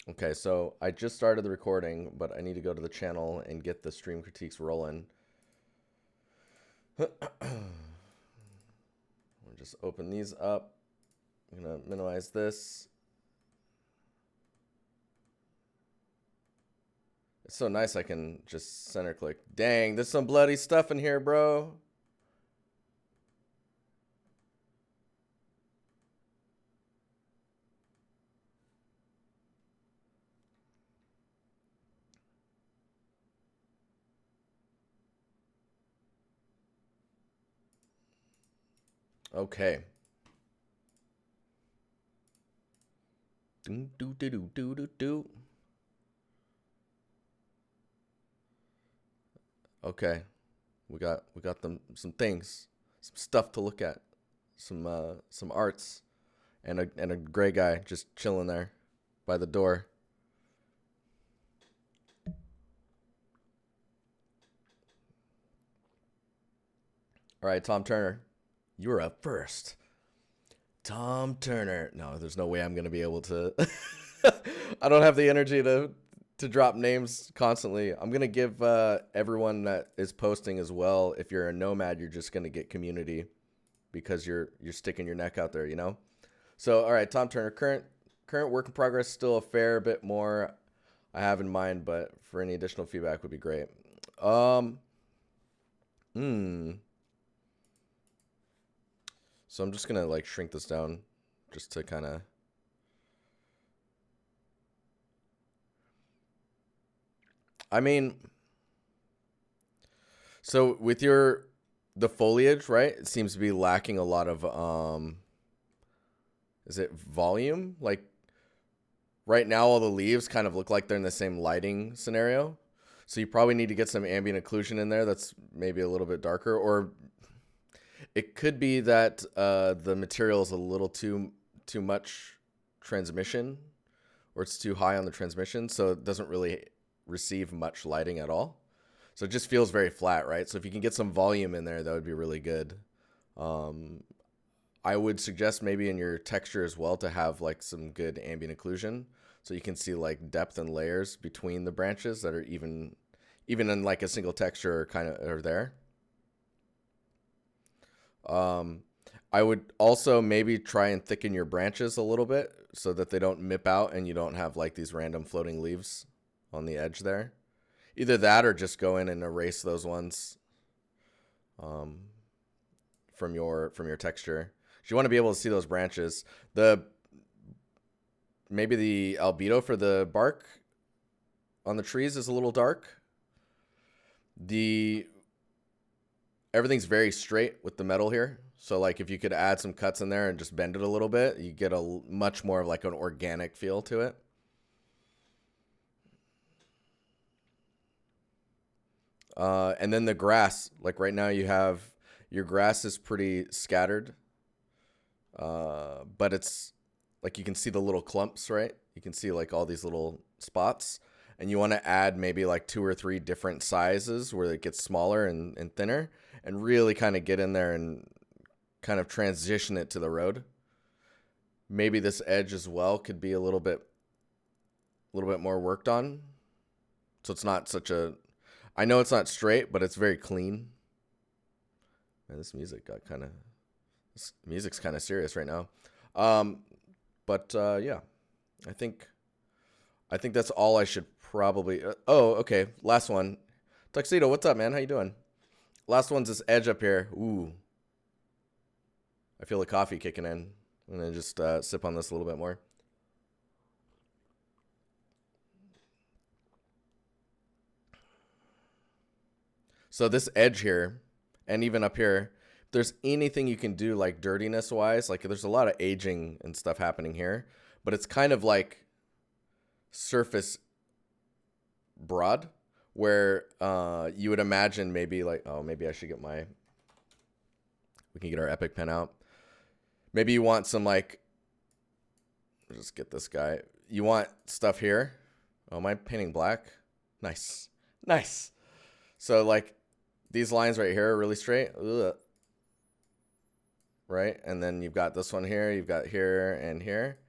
Okay, so I just started the recording, but I need to go to the channel and get the stream critiques rolling. We'll just open these up. I'm gonna minimize this. It's so nice I can just center click. Dang, there's some bloody stuff in here, bro. Okay. Do do do do do do do. Okay, we got them some things, some stuff to look at, some arts, and a gray guy just chilling there by the door. All right, Tom Turner, you were up first. Tom Turner. No, there's no way I'm gonna be able to. I don't have the energy to drop names constantly. I'm gonna give everyone that is posting as well. If you're a nomad, you're just gonna get community because you're sticking your neck out there, you know. So all right, Tom Turner, current work in progress, still a fair bit more I have in mind, but for any additional feedback would be great. Um, hmm. So I'm just gonna like shrink this down, just to kind of. I mean, so with the foliage, right? It seems to be lacking a lot of is it volume? Like right now all the leaves kind of look like they're in the same lighting scenario. So you probably need to get some ambient occlusion in there that's maybe a little bit darker, or it could be that the material is a little too much transmission, or it's too high on the transmission, so it doesn't really receive much lighting at all. So it just feels very flat, right? So if you can get some volume in there, that would be really good. Um, I would suggest maybe in your texture as well to have like some good ambient occlusion, so you can see like depth and layers between the branches that are even in like a single texture kind of are there. Um, I would also maybe try and thicken your branches a little bit so that they don't mip out and you don't have like these random floating leaves on the edge there. Either that or just go in and erase those ones um, from your texture. You want to be able to see those branches. The maybe the albedo for the bark on the trees is a little dark. The everything's very straight with the metal here. So like if you could add some cuts in there and just bend it a little bit, you get a much more of like an organic feel to it. And then the grass, like right now you have your grass is pretty scattered, but it's like you can see the little clumps, right? You can see like all these little spots, and you want to add maybe like two or three different sizes where it gets smaller and thinner, and really kind of get in there and kind of transition it to the road. Maybe this edge as well could be a little bit more worked on, so it's not such a. I know it's not straight, but it's very clean. Man, this music's kind of serious right now. Um, but yeah, I think I think that's all I should probably. Oh, okay. Last one. Tuxedo, what's up, man? How you doing? Last one's this edge up here. Ooh, I feel the coffee kicking in. I'm gonna just sip on this a little bit more. So this edge here, and even up here, if there's anything you can do like dirtiness wise, like there's a lot of aging and stuff happening here, but it's kind of like surface broad, where you would imagine maybe like, oh, maybe I should get my. We can get our epic pen out. Maybe you want some like. Just get this guy. You want stuff here. Oh, am I painting black? Nice, nice. So like these lines right here are really straight. Ugh. Right? And then you've got this one here, you've got here and here.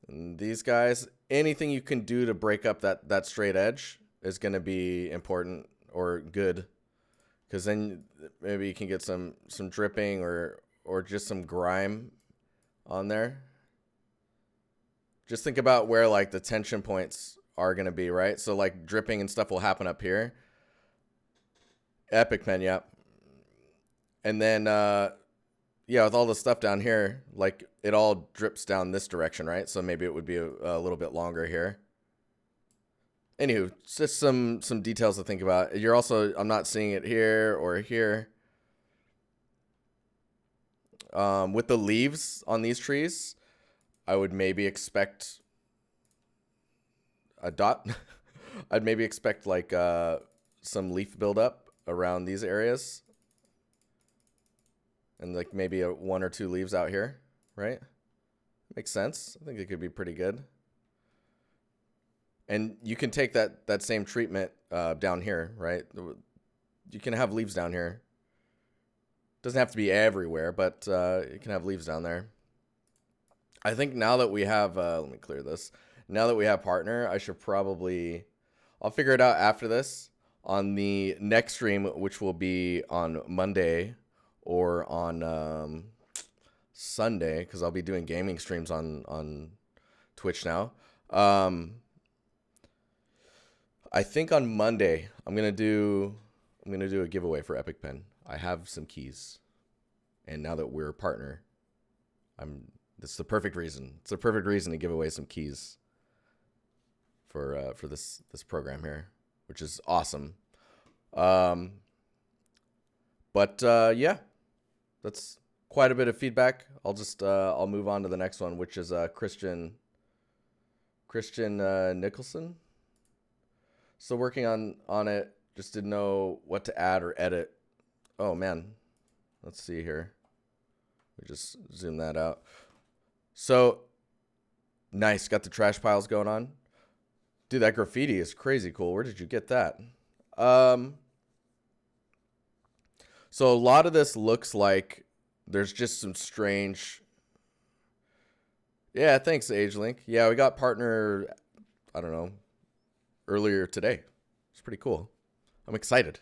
And these guys, anything you can do to break up that straight edge is going to be important or good, because then maybe you can get some dripping or just some grime on there. Just think about where like the tension points are going to be, right? So like dripping and stuff will happen up here. Epic pen, yeah. And then yeah, with all the stuff down here, like it all drips down this direction, right? So maybe it would be a little bit longer here. Anywho, just some details to think about. You're also, I'm not seeing it here or here. With the leaves on these trees, I would maybe expect a dot. I'd maybe expect like some leaf buildup around these areas. And like maybe one or two leaves out here, right? Makes sense. I think it could be pretty good. And you can take that same treatment down here, right? You can have leaves down here. Doesn't have to be everywhere, but you can have leaves down there. I think now that we have, let me clear this. Now that we have partner, I should probably, I'll figure it out after this on the next stream, which will be on Monday or on Sunday, because I'll be doing gaming streams on Twitch now. I think on Monday I'm gonna do a giveaway for Epic Pen. I have some keys, and now that we're a partner, that's the perfect reason. It's the perfect reason to give away some keys for this program here, which is awesome. But yeah, that's quite a bit of feedback. I'll move on to the next one, which is Christian Nicholson. Still working on it. Just didn't know what to add or edit. Oh man, let's see here. We just zoom that out. So nice, got the trash piles going on. Dude, that graffiti is crazy cool. Where did you get that? So a lot of this looks like there's just some strange. Yeah, thanks, AgeLink. Yeah, we got partner, I don't know, earlier today. It's pretty cool. I'm excited.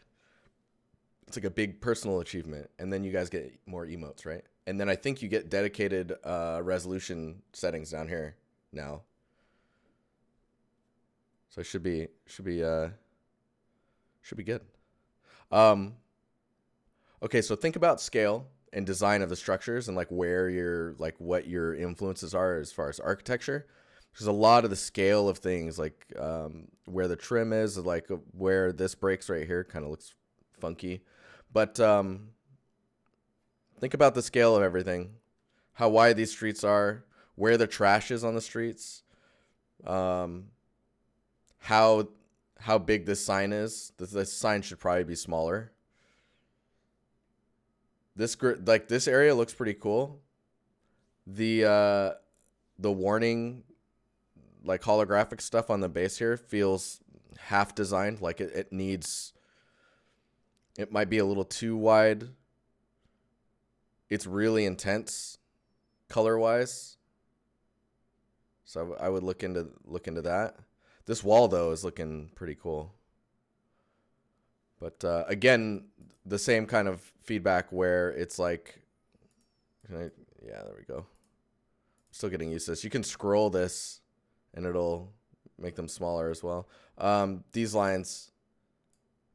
It's like a big personal achievement. And then you guys get more emotes, right? And then I think you get dedicated resolution settings down here now. So it should be good. Okay, so think about scale and design of the structures and like where what your influences are as far as architecture. Because a lot of the scale of things, like where the trim is, like where this breaks right here, kind of looks funky. But think about the scale of everything, how wide these streets are, where the trash is on the streets, how big this sign is. This sign should probably be smaller. This area looks pretty cool. The warning, like holographic stuff on the base here feels half designed. Like it might be a little too wide. It's really intense color wise. So I would look into that. This wall though is looking pretty cool. But again, the same kind of feedback where it's like, yeah, there we go. Still getting used to this. You can scroll this and it'll make them smaller as well. These lines,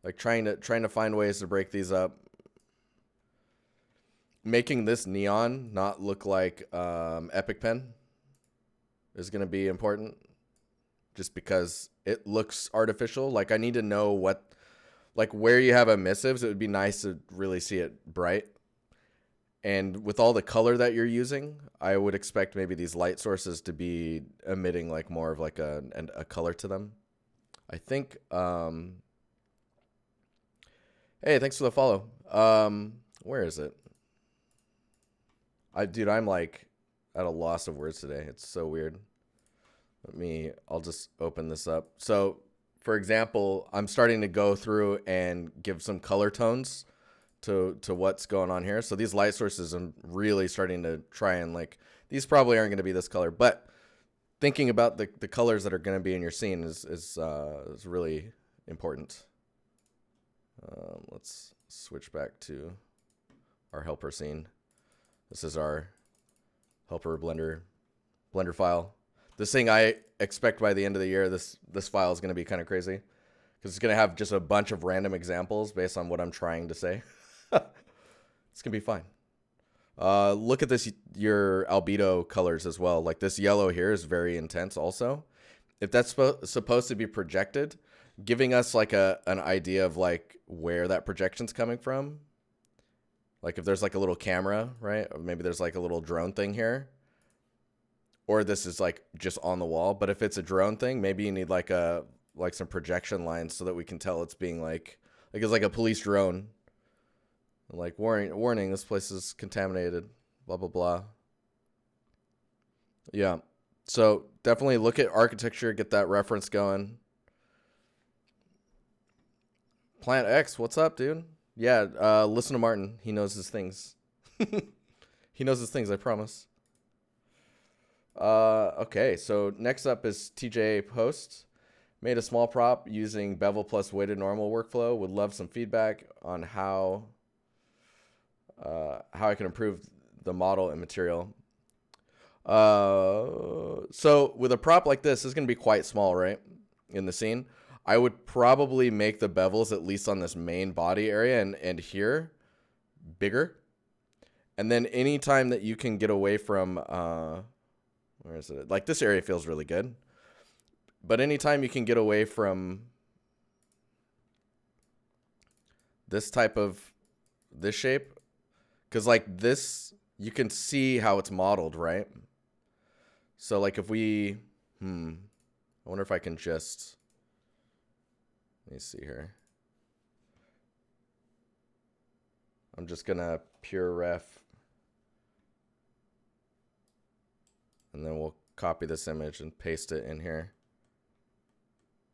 like trying to find ways to break these up. Making this neon not look like Epic Pen is going to be important, just because it looks artificial. Like I need to know where you have emissives. It would be nice to really see it bright. And with all the color that you're using, I would expect maybe these light sources to be emitting like more of like a color to them. I think. Hey, thanks for the follow. Where is it? I'm like at a loss of words today. It's so weird. I'll just open this up. So, for example, I'm starting to go through and give some color tones to what's going on here. So these light sources, I'm really starting to try and these probably aren't going to be this color, but thinking about the colors that are going to be in your scene is really important. Let's switch back to our helper scene. This is our helper blender file. This thing I expect by the end of the year, this file is going to be kind of crazy because it's going to have just a bunch of random examples based on what I'm trying to say. It's going to be fine. Look at this, your albedo colors as well. Like this yellow here is very intense also. If that's supposed to be projected, giving us like an idea of like where that projection's coming from. Like if there's like a little camera, right? Or maybe there's like a little drone thing here. Or this is like just on the wall. But if it's a drone thing, maybe you need like some projection lines so that we can tell it's being like it's like a police drone. Like warning, this place is contaminated, blah, blah, blah. Yeah. So definitely look at architecture, get that reference going. Plant X, what's up, dude? Yeah, listen to Martin. He knows his things. He knows his things, I promise. Okay, so next up is TJ Post. Made a small prop using bevel plus weighted normal workflow. Would love some feedback on how I can improve the model and material. So with a prop like this is going to be quite small, right? In the scene. I would probably make the bevels, at least on this main body area and here, bigger. And then anytime that you can get away from, where is it? Like this area feels really good. But anytime you can get away from this type of, this shape, because like this, you can see how it's modeled, right? So like if we, I wonder if I can just, let me see here. I'm just going to pure ref. And then we'll copy this image and paste it in here.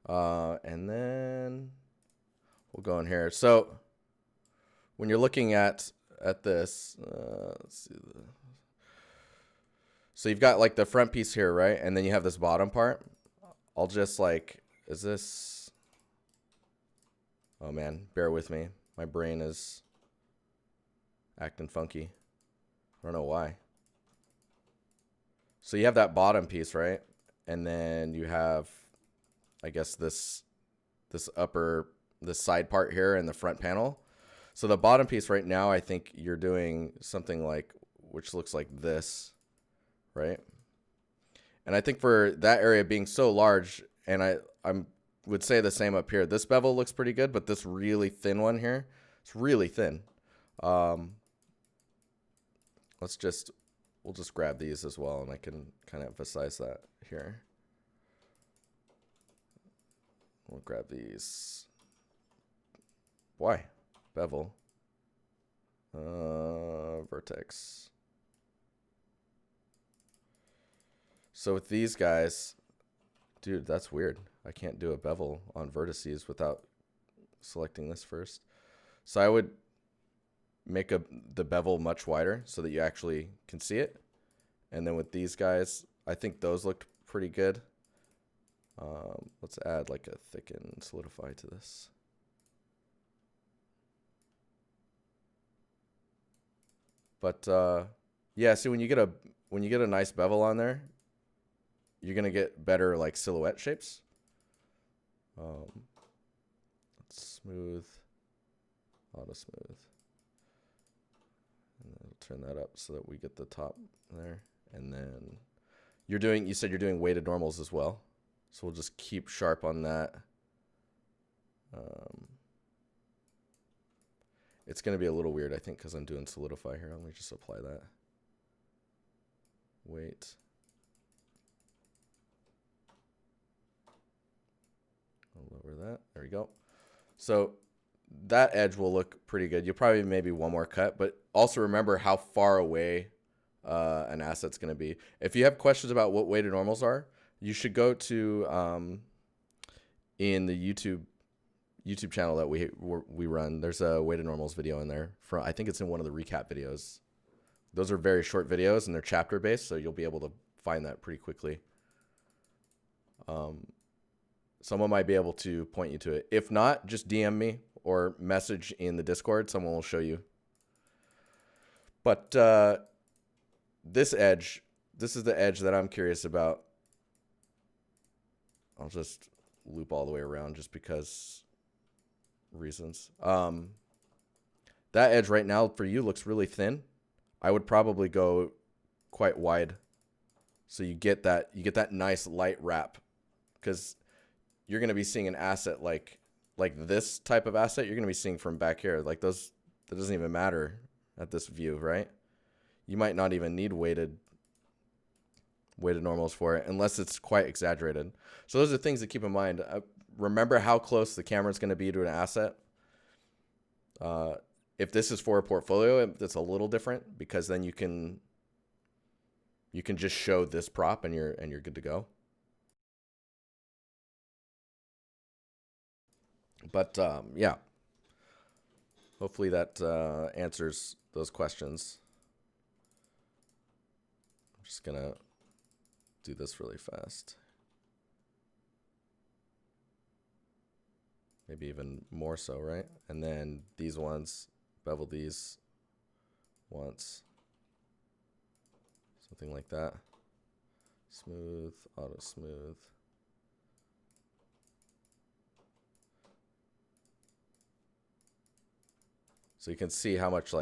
And then we'll go in here. So when you're looking at this, let's see. So you've got like the front piece here, right? And then you have this bottom part. I'll just like, is this... Oh man, bear with me. My brain is acting funky. I don't know why. So you have that bottom piece, right? And then you have, I guess, this side part here and the front panel. So the bottom piece right now, I think you're doing something like, which looks like this, right? And I think for that area being so large, and I would say the same up here. This bevel looks pretty good, but this really thin one here, it's really thin. We'll just grab these as well, and I can kind of emphasize that here. We'll grab these. Why? Bevel. Vertex. So with these guys, dude, that's weird. I can't do a bevel on vertices without selecting this first. So I would make the bevel much wider so that you actually can see it. And then with these guys, I think those looked pretty good. Let's add like a thicken solidify to this. But yeah, see when you get a nice bevel on there, you're gonna get better like silhouette shapes. Let's smooth, auto smooth, and then turn that up so that we get the top there. And then you said you're doing weighted normals as well, so we'll just keep sharp on that. It's gonna be a little weird, I think, because I'm doing solidify here. Let me just apply that. Wait. I'll lower that. There we go. So that edge will look pretty good. You'll probably maybe one more cut, but also remember how far away an asset's going to be. If you have questions about what weighted normals are, you should go to in the YouTube channel that we run. There's a weighted normals video in there. I think it's in one of the recap videos. Those are very short videos and they're chapter based, so you'll be able to find that pretty quickly. Someone might be able to point you to it. If not, just DM me or message in the Discord. Someone will show you. But this edge, this is the edge that I'm curious about. I'll just loop all the way around just because reasons. That edge right now for you looks really thin. I would probably go quite wide, so you get that nice light wrap, because you're going to be seeing an asset like this type of asset. You're going to be seeing from back here, like those. That doesn't even matter at this view, right? You might not even need weighted normals for it unless it's quite exaggerated. So those are things to keep in mind. Remember how close the camera is going to be to an asset. If this is for a portfolio, it's a little different, because then you can just show this prop and you're good to go. But yeah, hopefully that answers those questions. I'm just gonna do this really fast. Maybe even more so, right? And then these ones, bevel these once. Something like that. Smooth, auto smooth. So you can see how much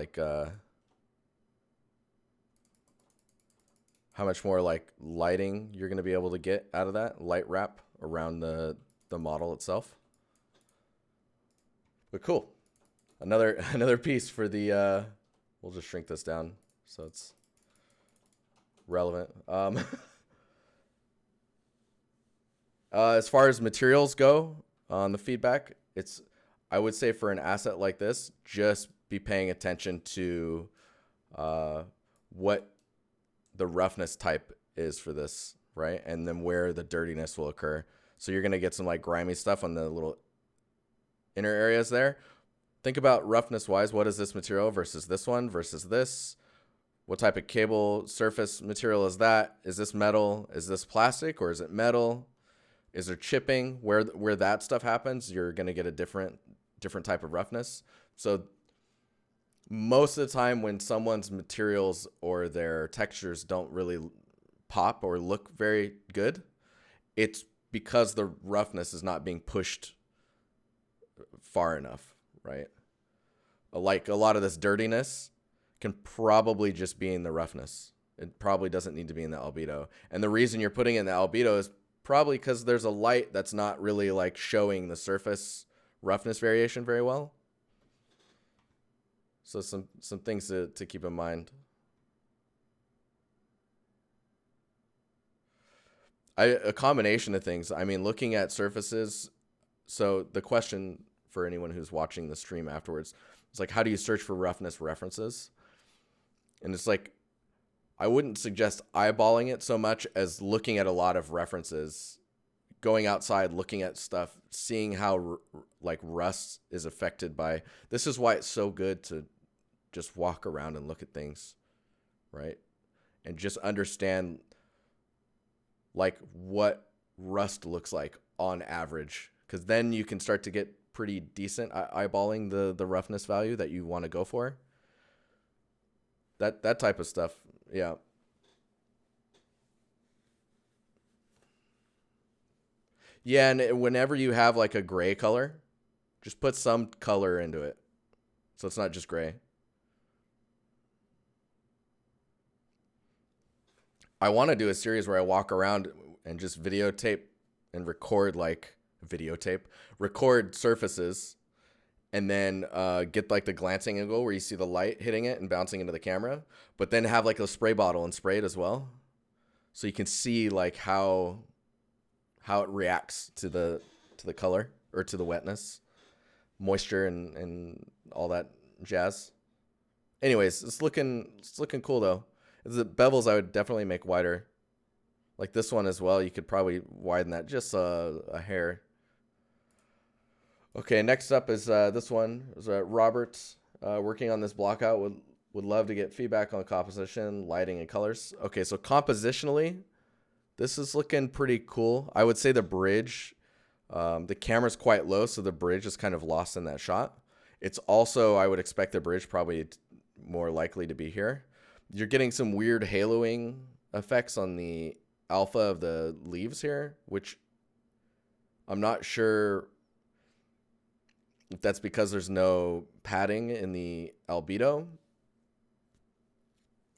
how much more like lighting you're going to be able to get out of that light wrap around the model itself. But cool. Another piece for the we'll just shrink this down so it's relevant. As far as materials go on the feedback, I would say for an asset like this, just be paying attention to what the roughness type is for this, right? And then where the dirtiness will occur. So you're going to get some like grimy stuff on the little inner areas there. Think about roughness wise. What is this material versus this one versus this? What type of cable surface material is that? Is this metal? Is this plastic, or is it metal? Is there chipping? Where that stuff happens, you're going to get a different type of roughness. So most of the time when someone's materials or their textures don't really pop or look very good, it's because the roughness is not being pushed far enough, right? Like a lot of this dirtiness can probably just be in the roughness. It probably doesn't need to be in the albedo. And the reason you're putting it in the albedo is probably because there's a light that's not really like showing the surface roughness variation very well. So some things to keep in mind. A combination of things. I mean, looking at surfaces. So the question for anyone who's watching the stream afterwards is like, how do you search for roughness references? And it's like, I wouldn't suggest eyeballing it so much as looking at a lot of references, going outside, looking at stuff, seeing how like rust is affected by. This is why it's so good to just walk around and look at things, right? And just understand like what rust looks like on average, because then you can start to get pretty decent eyeballing the roughness value that you want to go for. That type of stuff, yeah. Yeah, and whenever you have like a gray color, just put some color into it, so it's not just gray. I want to do a series where I walk around and just videotape and record record surfaces, and then get like the glancing angle where you see the light hitting it and bouncing into the camera, but then have like a spray bottle and spray it as well, so you can see like how it reacts to the color or to the wetness, moisture, and all that jazz. Anyways, it's looking cool though. The bevels I would definitely make wider. Like this one as well, you could probably widen that just a hair. Okay, next up is this one. Is Robert working on this blockout. Would love to get feedback on composition, lighting, and colors. Okay, so compositionally, This is looking pretty cool. I would say the bridge, the camera's quite low, so the bridge is kind of lost in that shot. It's also, I would expect the bridge probably more likely to be here. You're getting some weird haloing effects on the alpha of the leaves here, which I'm not sure if that's because there's no padding in the albedo,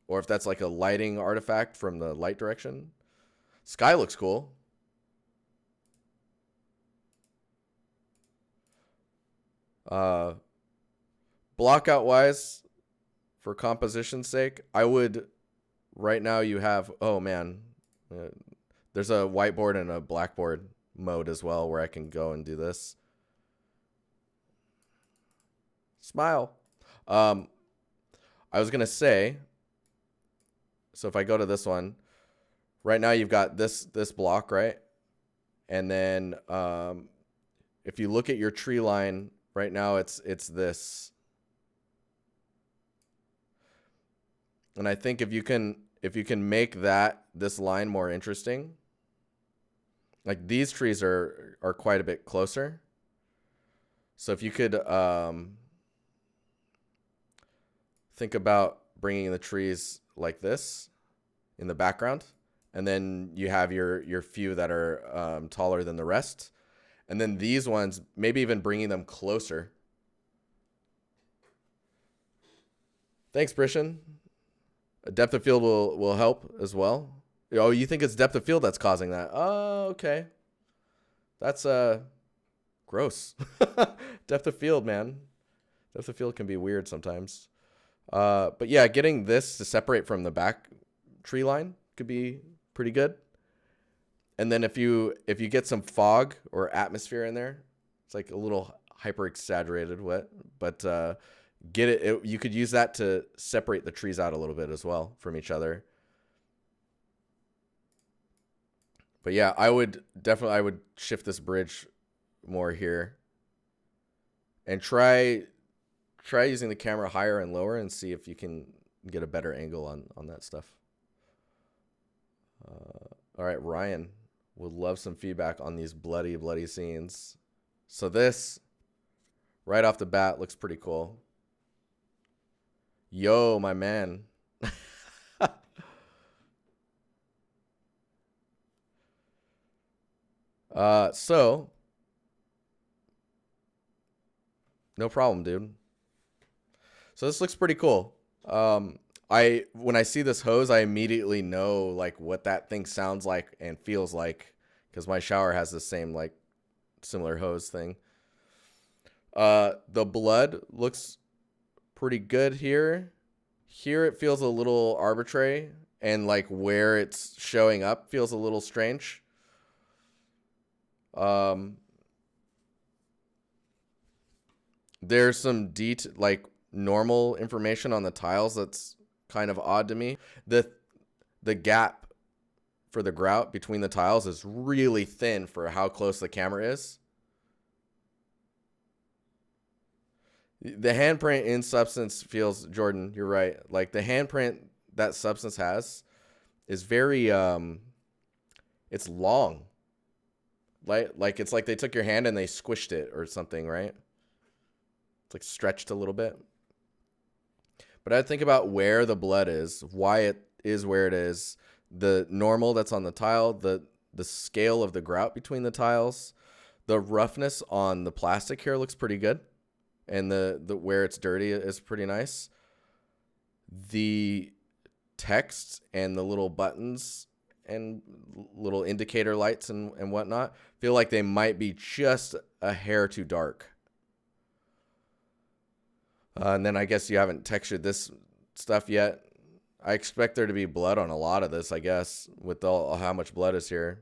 or if that's like a lighting artifact from the light direction. Sky looks cool. Blockout wise, for composition's sake, I would, right now you have, oh man, there's a whiteboard and a blackboard mode as well where I can go and do this. Smile. I was going to say, so if I go to this one, right now you've got this block, right? And then if you look at your tree line, right now it's this. And I think if you can make this line more interesting, like these trees are quite a bit closer. So if you could think about bringing the trees like this in the background, and then you have your few that are taller than the rest, and then these ones maybe even bringing them closer. Thanks, Brishan. Depth of field will help as well. Oh, you think it's depth of field that's causing that? Oh, okay. That's gross. Depth of field, man. Depth of field can be weird sometimes. But yeah, getting this to separate from the back tree line could be pretty good. And then if you get some fog or atmosphere in there, it's like a little hyper exaggerated wet, but you could use that to separate the trees out a little bit as well from each other. But yeah, I would shift this bridge more here and try using the camera higher and lower and see if you can get a better angle on that stuff. All right, Ryan would love some feedback on these bloody scenes. So this, right off the bat, looks pretty cool. Yo, my man. So no problem, dude. So this looks pretty cool. When I see this hose, I immediately know like what that thing sounds like and feels like, because my shower has the same like similar hose thing. The blood looks pretty good here. Here it feels a little arbitrary, and like where it's showing up feels a little strange. There's some like normal information on the tiles that's kind of odd to me. The gap for the grout between the tiles is really thin for how close the camera is. The handprint in Substance feels, Jordan, you're right. Like the handprint that Substance has is very it's long. Like it's like they took your hand and they squished it or something, right? It's like stretched a little bit. But I'd think about where the blood is, why it is where it is, the normal that's on the tile, the scale of the grout between the tiles, the roughness on the plastic here looks pretty good, and the where it's dirty is pretty nice. The text and the little buttons and little indicator lights and whatnot feel like they might be just a hair too dark. And then I guess you haven't textured this stuff yet. I expect there to be blood on a lot of this, I guess, with all how much blood is here.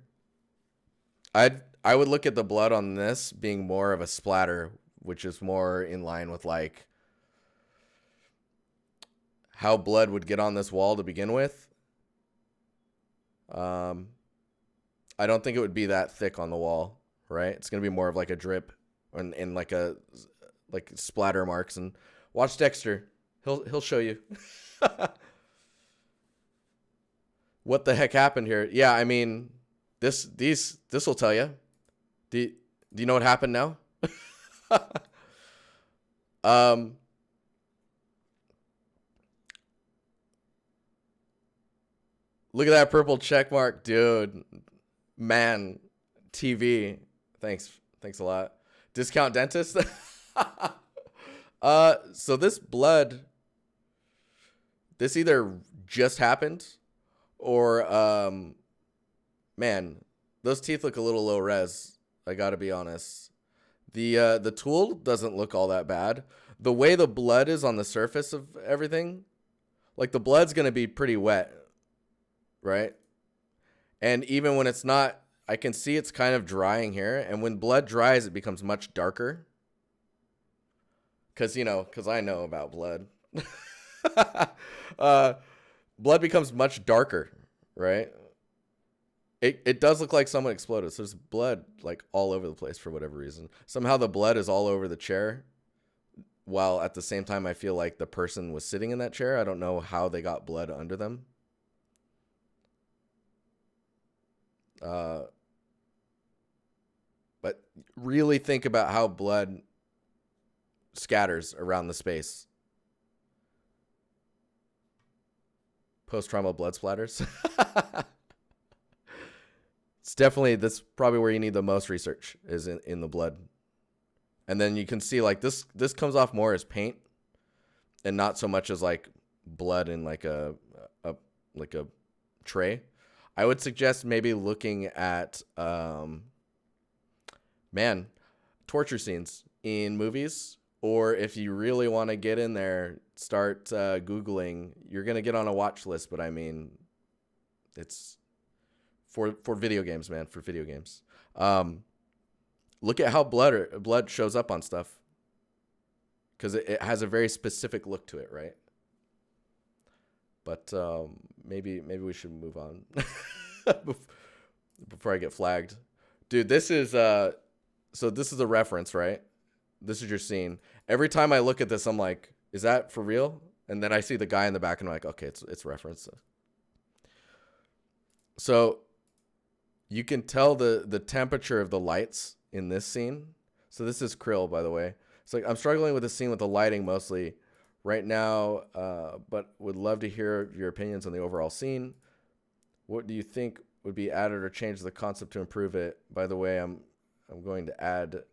I would look at the blood on this being more of a splatter, which is more in line with like how blood would get on this wall to begin with. I don't think it would be that thick on the wall, right? It's gonna be more of like a drip and like splatter marks. And watch Dexter, he'll show you. what the heck happened here? Yeah, I mean, this will tell you. Do you know what happened now? um, Look at that purple check mark, dude. Man, TV. Thanks a lot. Discount dentist. So this blood, this either just happened or man, those teeth look a little low res. I gotta be honest. The tool doesn't look all that bad. The way the blood is on the surface of everything, like the blood's gonna be pretty wet, right? And even when it's not, I can see it's kind of drying here. And when blood dries, it becomes much darker. Because I know about blood. Blood becomes much darker, right? It does look like someone exploded. So there's blood like all over the place for whatever reason. Somehow the blood is all over the chair, while at the same time I feel like the person was sitting in that chair. I don't know how they got blood under them. But really think about how blood scatters around the space. Post-traumal blood splatters. It's definitely, that's probably where you need the most research, is in the blood. And then you can see like this comes off more as paint and not so much as like blood in like a tray. I would suggest maybe looking at torture scenes in movies, or if you really want to get in there, start Googling. You're gonna get on a watch list, but I mean, it's for video games, man. For video games, look at how blood shows up on stuff, because it has a very specific look to it, right? But maybe we should move on before I get flagged. Dude, this is so this is a reference, right? This is your scene. Every time I look at this, I'm like, is that for real? And then I see the guy in the back and I'm like, okay, it's reference. So you can tell the temperature of the lights in this scene. So this is Krill, by the way. It's like, I'm struggling with the scene with the lighting mostly right now, but would love to hear your opinions on the overall scene. What do you think would be added or changed to the concept to improve it? By the way, I'm going to add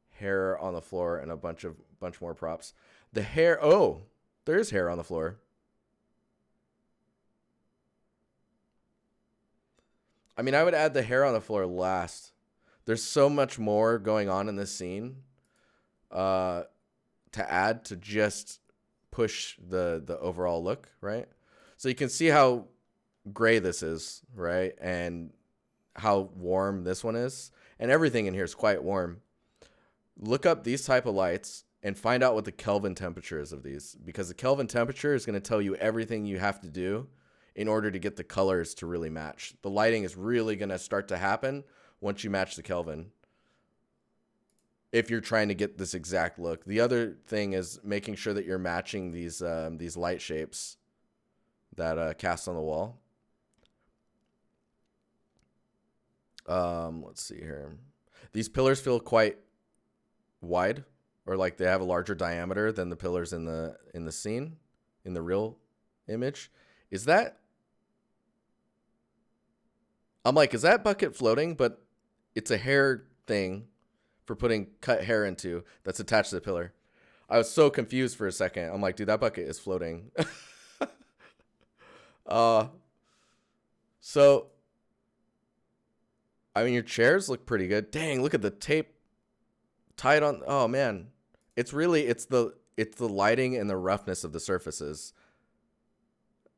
hair on the floor and a bunch more props. The hair, oh, there is hair on the floor. I mean, I would add the hair on the floor last. There's so much more going on in this scene to add to just push the overall look, right? So you can see how gray this is, right? And how warm this one is. And everything in here is quite warm. Look up these type of lights and find out what the Kelvin temperature is of these, because the Kelvin temperature is going to tell you everything you have to do in order to get the colors to really match. The lighting is really going to start to happen once you match the Kelvin, if you're trying to get this exact look. The other thing is making sure that you're matching these light shapes that cast on the wall. Let's see here. These pillars feel quite wide, or like they have a larger diameter than the pillars in the scene, in the real image. Is that? I'm like, is that bucket floating? But it's a hair thing for putting cut hair into that's attached to the pillar. I was so confused for a second. I'm like, dude, that bucket is floating. So, I mean, your chairs look pretty good. Dang, look at the tape tied on. Oh man, it's the lighting and the roughness of the surfaces.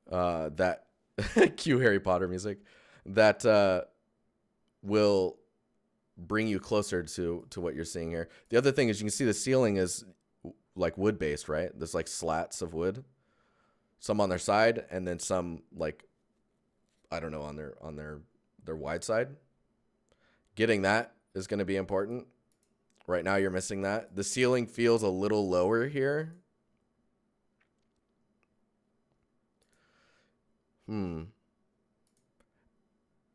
That cue Harry Potter music that will bring you closer to what you're seeing here. The other thing is you can see the ceiling is like wood based, right? There's like slats of wood, some on their side, and then some like, I don't know, on their wide side. Getting that is going to be important. Right now you're missing that. The ceiling feels a little lower here.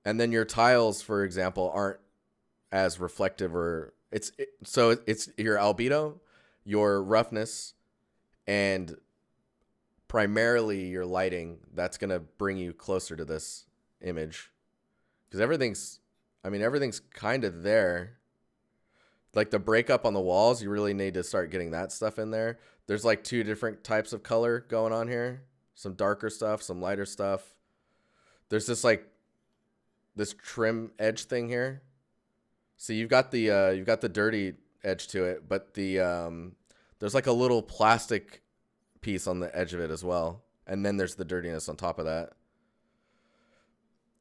And then your tiles, for example, aren't as reflective, or it's your albedo, your roughness, and primarily your lighting that's going to bring you closer to this image, because everything's kind of there. Like the breakup on the walls, you really need to start getting that stuff in there. There's like two different types of color going on here, some darker stuff, some lighter stuff. There's this trim edge thing here. So you've got the dirty edge to it, but there's like a little plastic piece on the edge of it as well. And then there's the dirtiness on top of that.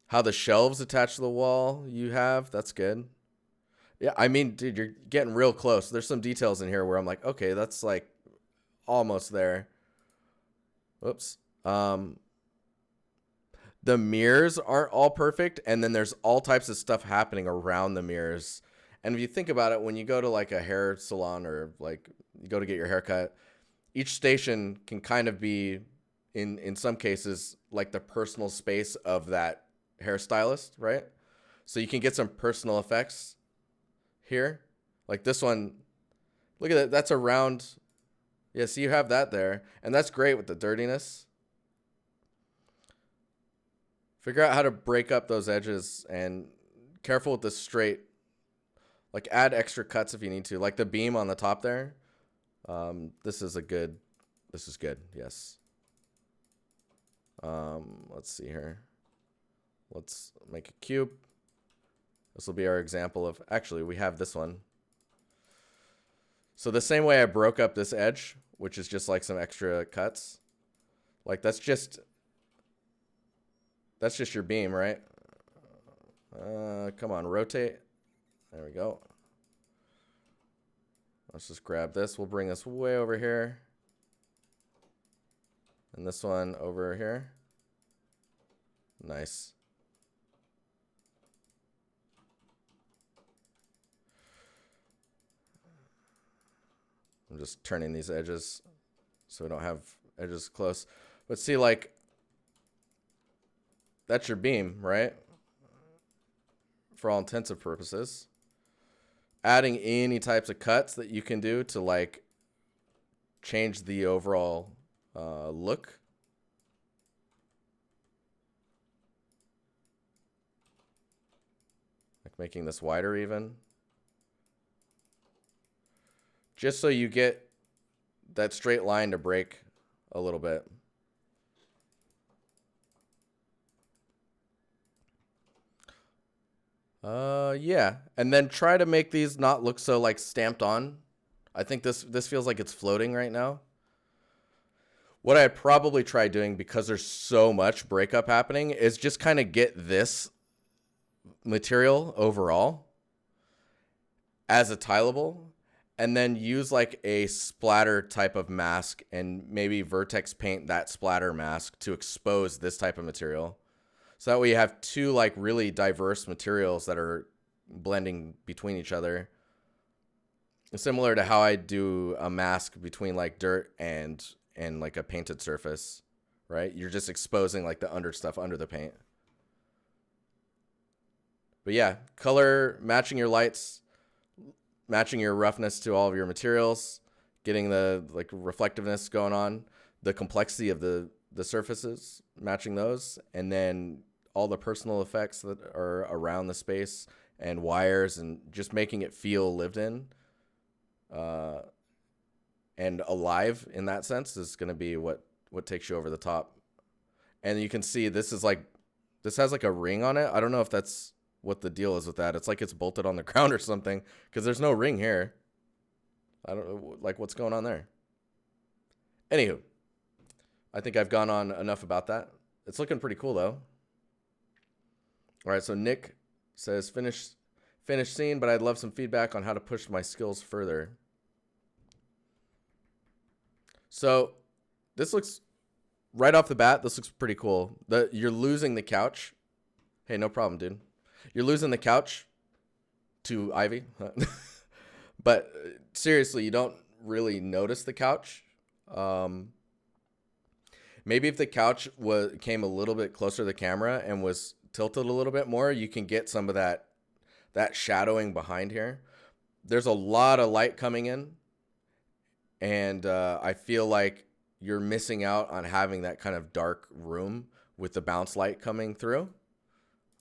How the shelves attach to the wall that's good. Yeah, I mean, dude, you're getting real close. There's some details in here where I'm like, okay, that's like almost there. Whoops. The mirrors aren't all perfect, and then there's all types of stuff happening around the mirrors. And if you think about it, when you go to like a hair salon or like you go to get your hair cut, each station can kind of be, in some cases, like the personal space of that hairstylist, right? So you can get some personal effects here. Like this one, look at that. That's a round. Yeah, so you have that there, and that's great with the dirtiness. Figure out how to break up those edges, and careful with the straight. Like add extra cuts if you need to. Like the beam on the top there. This is good. Yes. Let's see here. Let's make a cube. This will be our example of, actually, we have this one. So the same way I broke up this edge, which is just like some extra cuts. Like that's just your beam, right? Come on, rotate. There we go. Let's just grab this. We'll bring this way over here. And this one over here. Nice. I'm just turning these edges so we don't have edges close. But see, like, that's your beam, right? For all intensive purposes. Adding any types of cuts that you can do to like change the overall look. Like making this wider even. Just so you get that straight line to break a little bit. Yeah. And then try to make these not look so like stamped on. I think this feels like it's floating right now. What I'd probably try doing, because there's so much breakup happening, is just kind of get this material overall as a tileable, and then use like a splatter type of mask and maybe vertex paint that splatter mask to expose this type of material. So that way you have two like really diverse materials that are blending between each other. Similar to how I do a mask between like dirt and like a painted surface, right? You're just exposing like the under stuff under the paint. But yeah, color, matching your lights, matching your roughness to all of your materials, getting the like reflectiveness going on, the complexity of the surfaces, matching those, and then all the personal effects that are around the space and wires, and just making it feel lived in and alive in that sense is going to be what takes you over the top. And you can see this has like a ring on it. I don't know if that's what the deal is with that. It's like it's bolted on the ground or something, because there's no ring here. I don't know, like, what's going on there. Anywho, I think I've gone on enough about that. It's looking pretty cool though. All right, so Nick says finished scene, but I'd love some feedback on how to push my skills further. So this looks, right off the bat, this looks pretty cool. You're losing the couch. Hey, no problem, dude. You're losing the couch to Ivy. But seriously, you don't really notice the couch. Maybe if the couch came a little bit closer to the camera and was tilted a little bit more, you can get some of that shadowing behind here. There's a lot of light coming in, and I feel like you're missing out on having that kind of dark room with the bounce light coming through.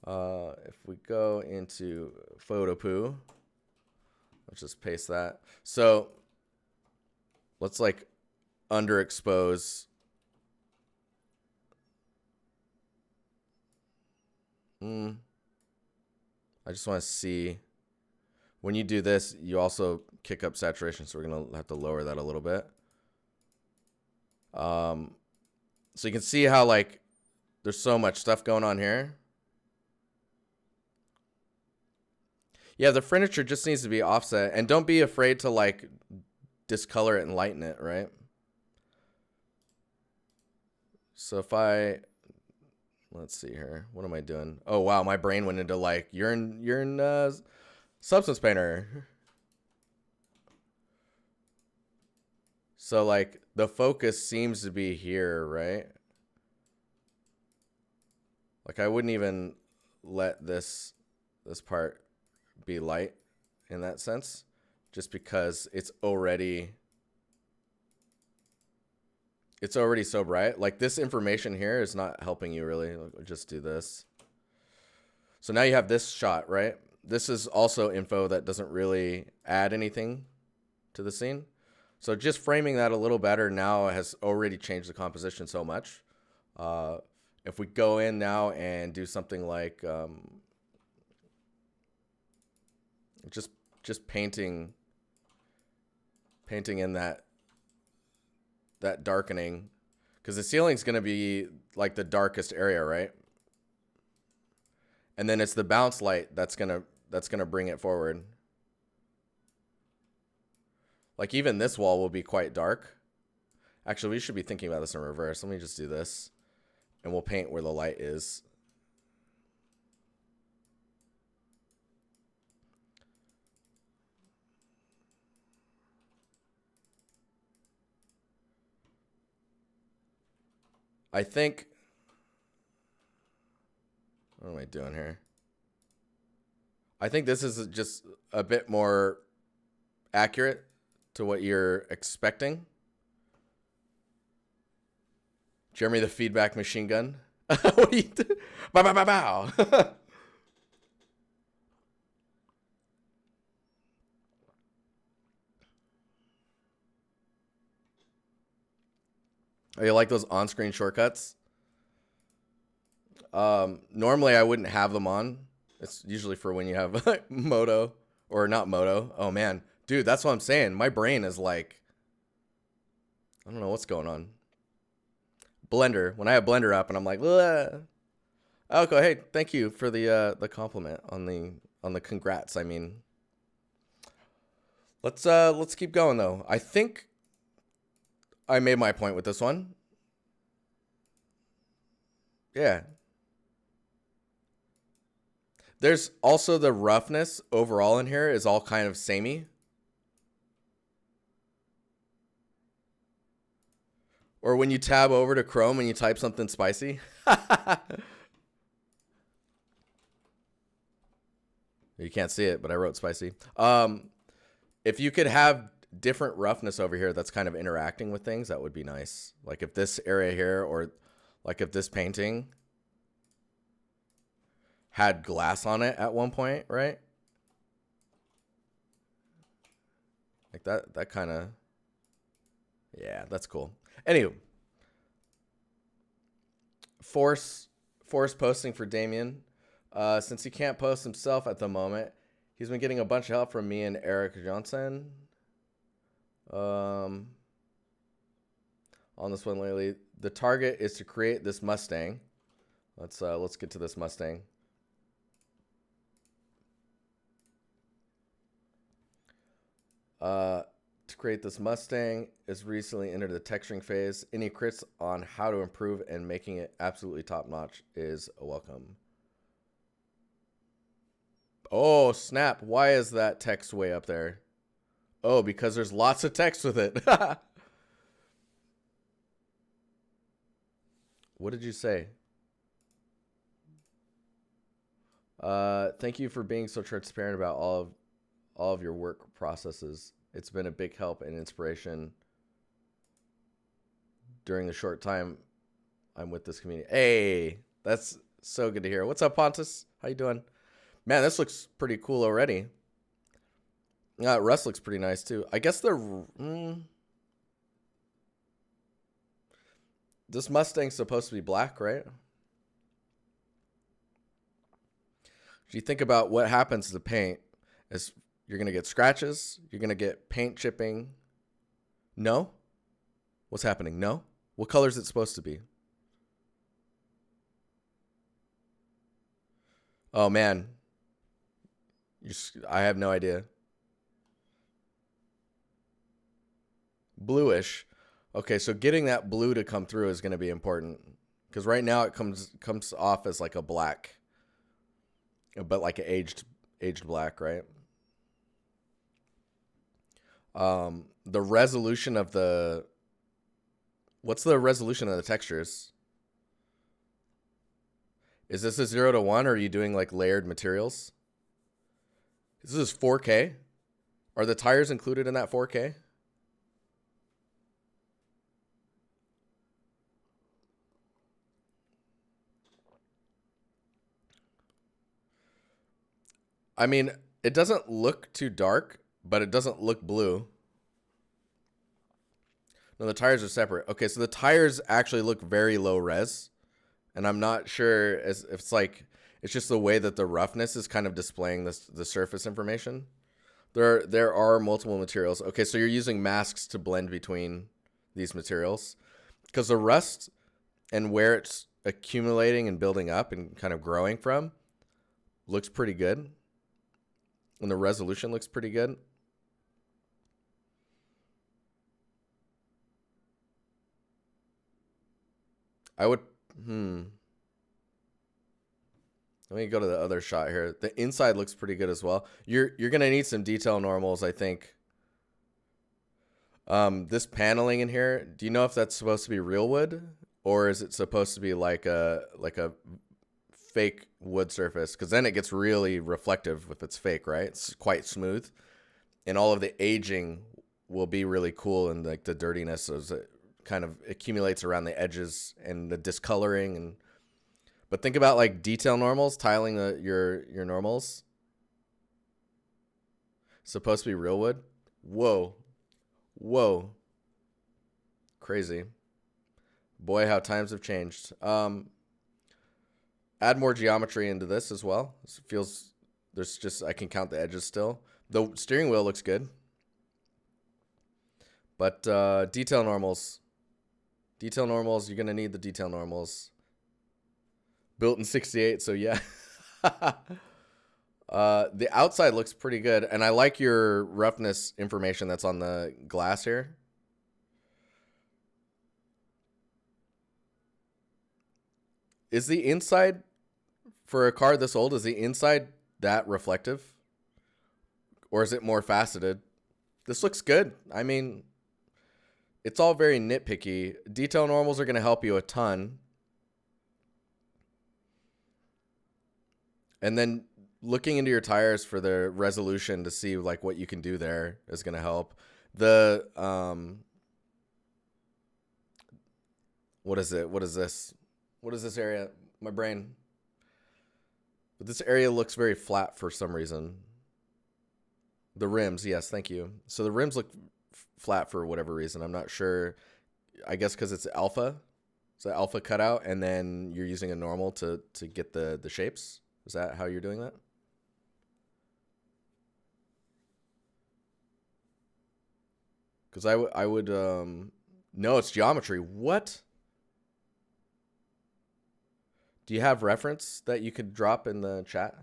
If we go into Photopoo, let's just paste that. So let's like underexpose. I just want to see. When you do this, you also kick up saturation, so we're going to have to lower that a little bit. So you can see how, like, there's so much stuff going on here. Yeah, the furniture just needs to be offset. And don't be afraid to, like, discolor it and lighten it, right? So if I... Let's see here. What am I doing? Oh, wow, my brain went into, like, urine substance painter. So like the focus seems to be here, right? Like I wouldn't even let this part be light in that sense, just because it's already so bright. Like this information here is not helping you really. Just do this. So now you have this shot, right? This is also info that doesn't really add anything to the scene. So just framing that a little better now has already changed the composition so much. If we go in now and do something like just painting in that darkening, because the ceiling's going to be like the darkest area, right? And then it's the bounce light that's gonna bring it forward. Like even this wall will be quite dark. Actually, we should be thinking about this in reverse. Let me just do this, and we'll paint where the light is. I think... What am I doing here? I think this is just a bit more accurate to what you're expecting. Jeremy the feedback machine gun. What do you do? Bow, bow, bow, bow. Oh, you like those on-screen shortcuts? Normally I wouldn't have them on. It's usually for when you have Moto, or not Moto. Oh man, dude, that's what I'm saying. My brain is like, I don't know what's going on. Blender. When I have Blender up and I'm like, ugh. Okay, hey, thank you for the compliment on the congrats. I mean, let's keep going though. I think I made my point with this one. Yeah. There's also the roughness overall in here is all kind of samey. Or when you tab over to Chrome and you type something spicy. You can't see it, but I wrote spicy. If you could have different roughness over here that's kind of interacting with things, that would be nice. Like if this area here, or like if this painting had glass on it at one point, right? Like that kind of, yeah, that's cool. Anywho, force posting for Damien. Since he can't post himself at the moment, he's been getting a bunch of help from me and Eric Johnson. On this one lately, the target is to create this Mustang. Let's get to this Mustang. To create this Mustang is recently entered the texturing phase. Any crits on how to improve and making it absolutely top notch is welcome. Oh, snap. Why is that text way up there? Oh, because there's lots of text with it. What did you say? Thank you for being so transparent about all of your work processes. It's been a big help and inspiration during the short time I'm with this community. Hey, that's so good to hear. What's up, Pontus? How you doing? Man, this looks pretty cool already. Rust looks pretty nice too. I guess this Mustang's supposed to be black, right? If you think about what happens to the paint, is you're gonna get scratches, you're gonna get paint chipping. No? What's happening? No? What color is it supposed to be? Oh man, I have no idea. Bluish. Okay, so getting that blue to come through is going to be important because right now it comes off as like a black, but like an aged black, right? The resolution of what's the resolution of the textures? Is this a 0 to 1 or are you doing like layered materials? This is 4K. Are the tires included in that 4K? I mean, it doesn't look too dark, but it doesn't look blue. No, the tires are separate. Okay, so the tires actually look very low res. And I'm not sure if it's like, it's just the way that the roughness is kind of displaying the surface information. There are multiple materials. Okay, so you're using masks to blend between these materials. Because the rust and where it's accumulating and building up and kind of growing from looks pretty good. And the resolution looks pretty good. I would, let me go to the other shot here. The inside looks pretty good as well. You're gonna need some detail normals, I think. This paneling in here, do you know if that's supposed to be real wood or is it supposed to be like a fake wood surface? Because then it gets really reflective if it's fake, right? It's quite smooth, and all of the aging will be really cool, and like the dirtiness as it kind of accumulates around the edges and the discoloring. And but think about like detail normals, tiling your normals. Supposed to be real wood. Whoa, crazy. Boy, how times have changed. Add more geometry into this as well. It feels I can count the edges still. The steering wheel looks good. But detail normals, you're going to need the detail normals. Built in 68, so yeah. The outside looks pretty good, and I like your roughness information that's on the glass here. Is the inside, for a car this old, is the inside that reflective? Or is it more faceted? This looks good. I mean, it's all very nitpicky. Detail normals are going to help you a ton. And then looking into your tires for the resolution to see like what you can do there is going to help. The what is it? What is this? What is this area? My brain. But this area looks very flat for some reason. The rims, yes, thank you. So the rims look flat for whatever reason. I'm not sure. I guess because it's alpha. It's an alpha cutout, and then you're using a normal to get the shapes. Is that how you're doing that? Because I would no, it's geometry. What? Do you have reference that you could drop in the chat?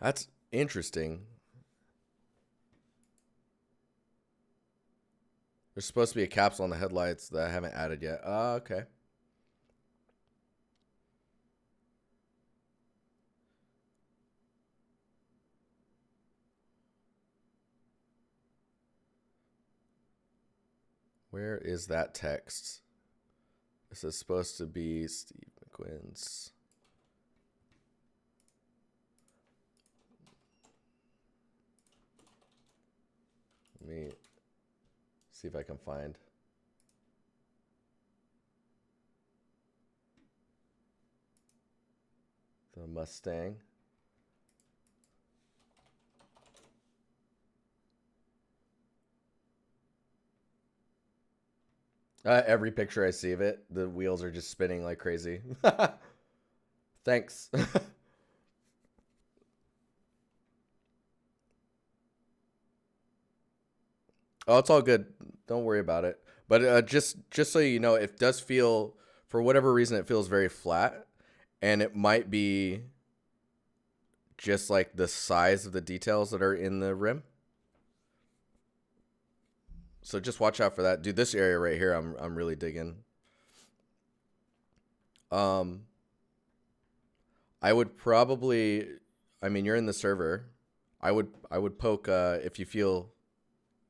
That's interesting. There's supposed to be a capsule on the headlights that I haven't added yet. Okay. Where is that text? This is supposed to be Steve McQuinn's. Let me see if I can find. The Mustang. Every picture I see of it, the wheels are just spinning like crazy. Thanks. Oh, it's all good. Don't worry about it. But just so you know, it does feel, for whatever reason, it feels very flat, and it might be just like the size of the details that are in the rim. So just watch out for that. Dude, this area right here, I'm really digging. I would probably, I mean, you're in the server. I would poke if you feel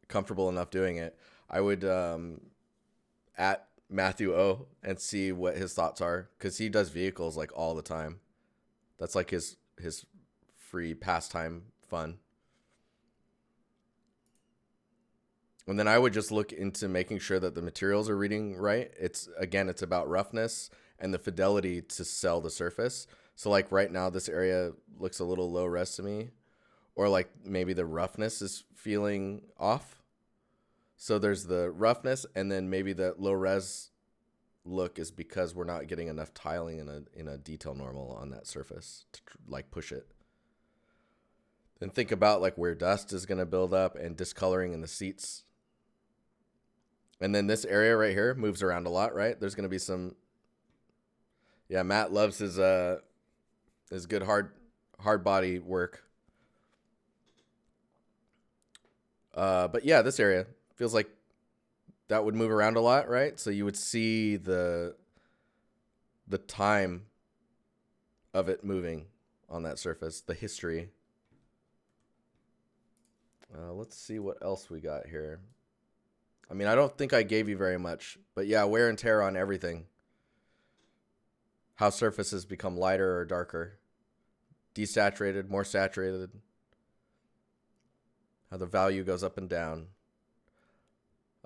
comfortable enough doing it. I would at Matthew O and see what his thoughts are, because he does vehicles like all the time. That's like his free pastime fun. And then I would just look into making sure that the materials are reading right. It's about roughness and the fidelity to sell the surface. So like right now, this area looks a little low res to me, or like maybe the roughness is feeling off. So there's the roughness, and then maybe the low res look is because we're not getting enough tiling in a detail normal on that surface to like push it. Then think about like where dust is going to build up and discoloring in the seats. And then this area right here moves around a lot, right? There's going to be some. Yeah, Matt loves his good hard body work. But yeah, this area feels like that would move around a lot, right? So you would see the time of it moving on that surface, the history. Let's see what else we got here. I mean, I don't think I gave you very much, but yeah, wear and tear on everything. How surfaces become lighter or darker, desaturated, more saturated. How the value goes up and down.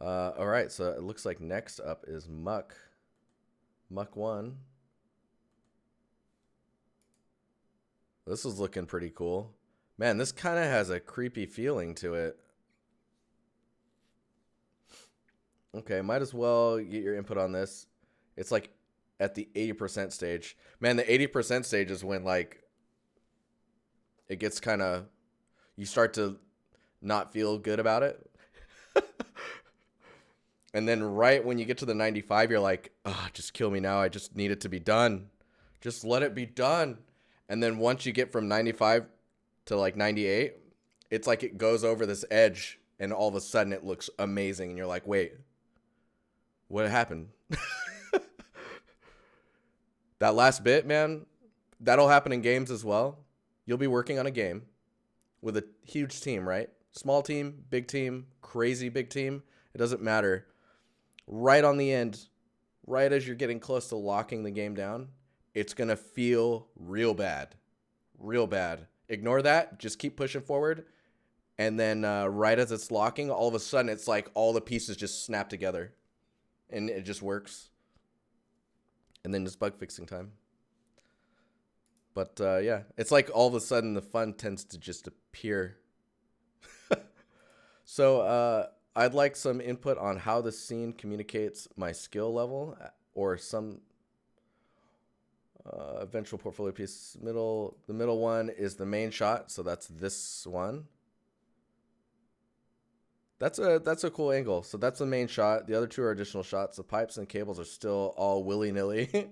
All right, so it looks like next up is Muck. Muck 1. This is looking pretty cool. Man, this kind of has a creepy feeling to it. Okay, might as well get your input on this. It's like at the 80% stage. Man, the 80% stage is when like it gets kind of, you start to not feel good about it. And then right when you get to the 95, you're like, oh, just kill me now. I just need it to be done. Just let it be done. And then once you get from 95 to like 98, it's like it goes over this edge and all of a sudden it looks amazing. And you're like, wait, what happened? That last bit, man, that'll happen in games as well. You'll be working on a game with a huge team, right? Small team, big team, crazy big team. It doesn't matter. Right on the end, right as you're getting close to locking the game down, it's going to feel real bad. Real bad. Ignore that. Just keep pushing forward. And then right as it's locking, all of a sudden, it's like all the pieces just snap together. And it just works. And then just bug fixing time. But yeah, it's like all of a sudden the fun tends to just appear. So I'd like some input on how the scene communicates my skill level, or some eventual portfolio piece. The middle one is the main shot, so that's this one. That's a cool angle. So that's the main shot. The other two are additional shots. The pipes and cables are still all willy-nilly.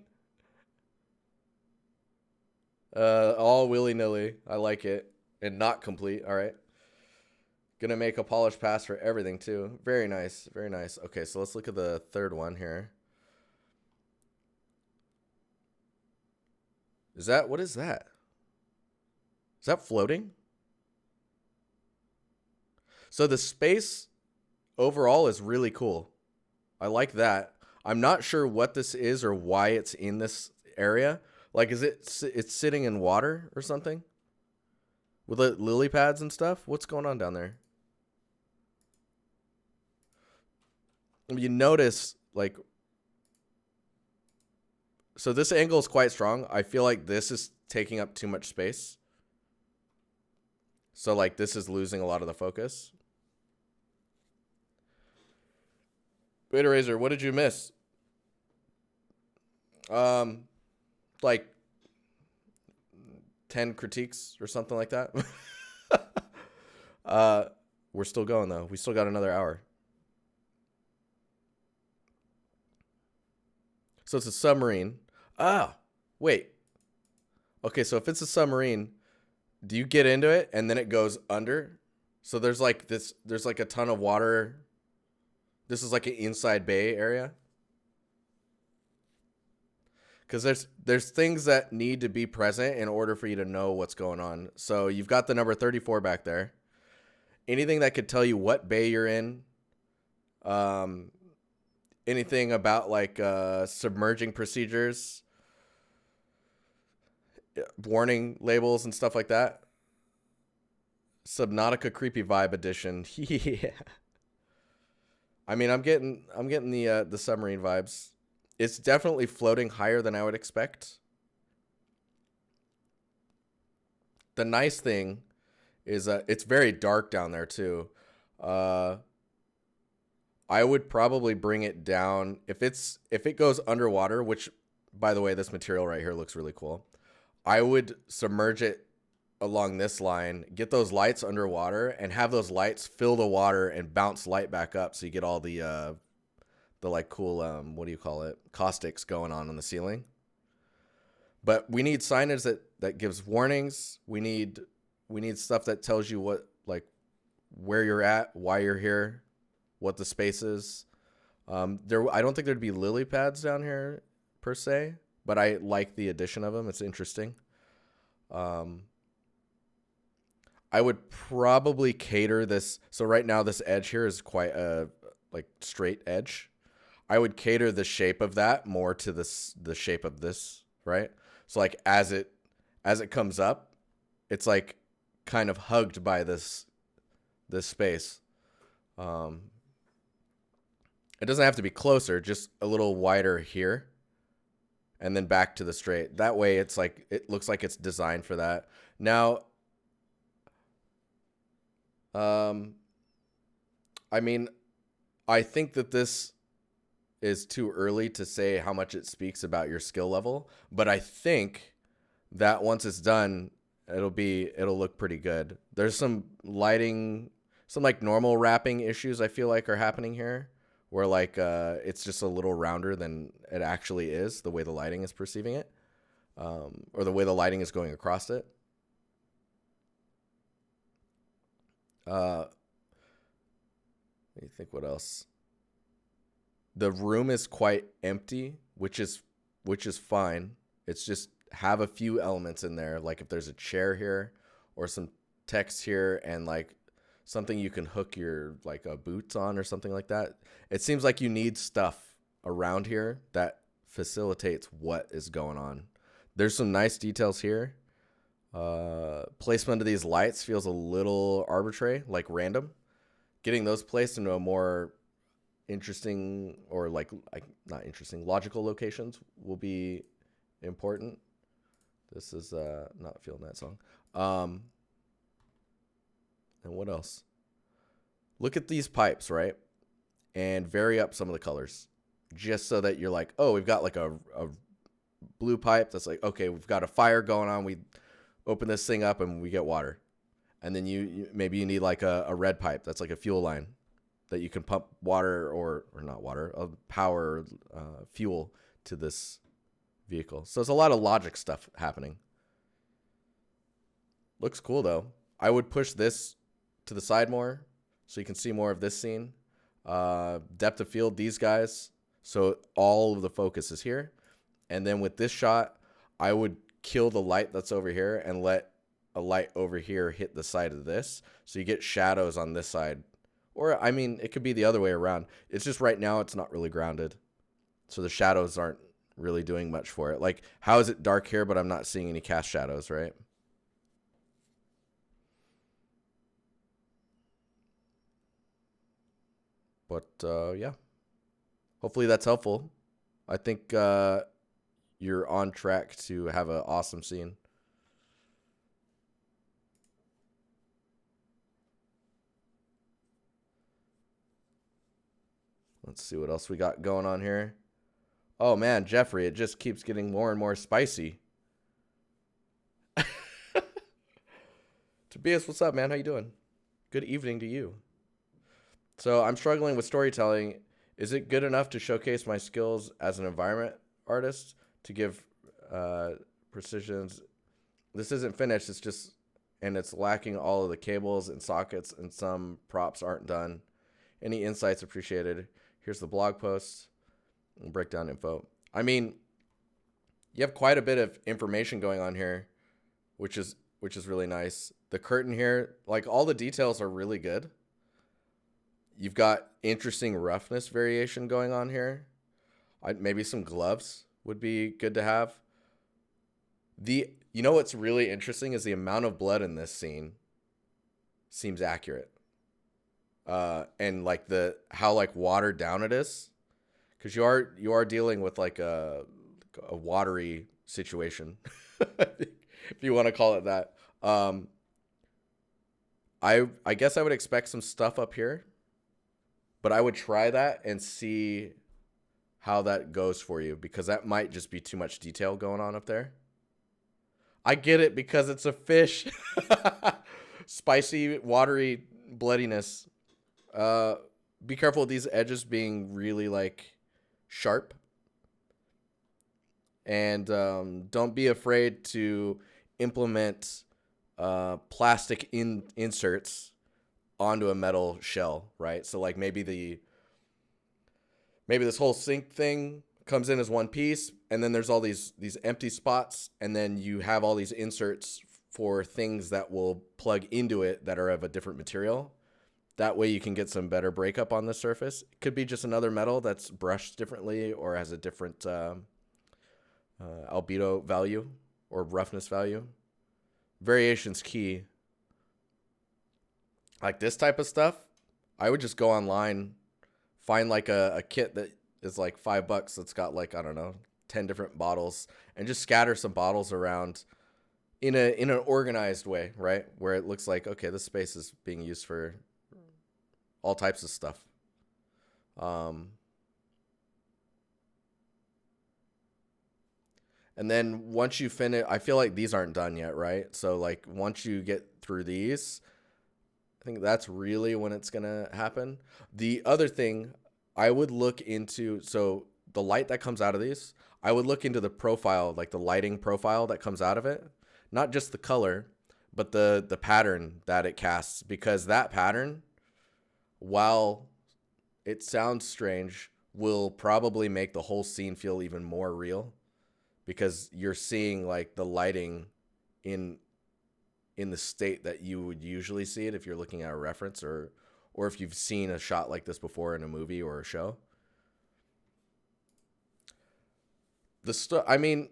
All willy-nilly. I like it. And not complete. All right. Gonna make a polished pass for everything too. Very nice. Very nice. Okay, so let's look at the third one here. What is that? Is that floating? So the space overall is really cool. I like that. I'm not sure what this is or why it's in this area. Like, is it's sitting in water or something? With lily pads and stuff? What's going on down there? You notice, like, so this angle is quite strong. I feel like this is taking up too much space. So, like, this is losing a lot of the focus. Beta Razor, what did you miss? Like 10 critiques or something like that. We're still going, though. We still got another hour. So it's a submarine. Ah, wait. Okay, so if it's a submarine, do you get into it and then it goes under? So there's like a ton of water. This is like an inside bay area. Because there's things that need to be present in order for you to know what's going on. So you've got the number 34 back there. Anything that could tell you what bay you're in. Anything about like submerging procedures, warning labels and stuff like that. Subnautica Creepy Vibe Edition. Yeah. I mean, I'm getting the submarine vibes. It's definitely floating higher than I would expect. The nice thing is it's very dark down there too. I would probably bring it down if it goes underwater, which, by the way, this material right here looks really cool. I would submerge it along this line, get those lights underwater, and have those lights fill the water and bounce light back up, so you get all the like cool what do you call it, caustics going on the ceiling. But we need signage that gives warnings. We need stuff that tells you what, like, where you're at, why you're here, what the space is. I don't think there'd be lily pads down here per se, but I like the addition of them. It's interesting. I would probably cater this. So right now this edge here is quite a like straight edge. I would cater the shape of that more to the shape of this, right? So like as it comes up, it's like kind of hugged by this space. It doesn't have to be closer, just a little wider here. And then back to the straight. That way it's like, it looks like it's designed for that. Now, I mean, I think that this is too early to say how much it speaks about your skill level, but I think that once it's done, it'll look pretty good. There's some lighting, some like normal wrapping issues I feel like are happening here, where like it's just a little rounder than it actually is, the way the lighting is perceiving it, or the way the lighting is going across it. Let me think what else. The room is quite empty, which is fine. It's just have a few elements in there, like if there's a chair here or some text here and like something you can hook your like boots on or something like that. It seems like you need stuff around here that facilitates what is going on. There's some nice details here. Placement of these lights feels a little arbitrary, like random. Getting those placed into a more interesting, or like not interesting, logical locations will be important. This is not feeling that song. And what else? Look at these pipes, right? And vary up some of the colors, just so that you're like, oh, we've got like a blue pipe that's like, okay, we've got a fire going on. We open this thing up and we get water. And then you maybe you need like a red pipe that's like a fuel line that you can pump water or not water, power, fuel to this vehicle. So there's a lot of logic stuff happening. Looks cool though. I would push this to the side more so you can see more of this scene. Depth of field, these guys. So all of the focus is here. And then with this shot, I would kill the light that's over here and let a light over here hit the side of this. So you get shadows on this side Or, I mean, it could be the other way around. It's just right now it's not really grounded. So the shadows aren't really doing much for it. Like, how is it dark here, but I'm not seeing any cast shadows, right? But, yeah. Hopefully that's helpful. I think you're on track to have an awesome scene. Let's see what else we got going on here. Oh man, Jeffrey, it just keeps getting more and more spicy. Tobias, what's up, man? How you doing? Good evening to you. So I'm struggling with storytelling. Is it good enough to showcase my skills as an environment artist to give precisions? This isn't finished. It's just, and it's lacking all of the cables and sockets, and some props aren't done. Any insights appreciated? Here's the blog post and breakdown info. I mean, you have quite a bit of information going on here, which is really nice. The curtain here, like all the details are really good. You've got interesting roughness variation going on here. Maybe some gloves would be good to have. You know what's really interesting is the amount of blood in this scene seems accurate. And like how like watered down it is, because you are dealing with like a watery situation, if you want to call it that. I guess I would expect some stuff up here, but I would try that and see how that goes for you, because that might just be too much detail going on up there. I get it, because it's a fish. Spicy, watery bloodiness. Be careful with these edges being really like sharp. And don't be afraid to implement plastic inserts onto a metal shell, right? So like maybe this whole sink thing comes in as one piece, and then there's all these empty spots, and then you have all these inserts for things that will plug into it that are of a different material. That way you can get some better breakup on the surface. It could be just another metal that's brushed differently or has a different albedo value or roughness value. Variation's key. Like this type of stuff, I would just go online, find like a kit that is like $5 that's got like, I don't know, 10 different bottles, and just scatter some bottles around in an organized way, right? Where it looks like, okay, this space is being used for all types of stuff. And then once you finish, I feel like these aren't done yet, right? So like once you get through these, I think that's really when it's going to happen. The other thing I would look into, so the light that comes out of these, I would look into the profile, like the lighting profile that comes out of it. Not just the color, but the pattern that it casts. Because that pattern, while it sounds strange, will probably make the whole scene feel even more real. Because you're seeing like the lighting in the state that you would usually see it if you're looking at a reference, or if you've seen a shot like this before in a movie or a show. I mean,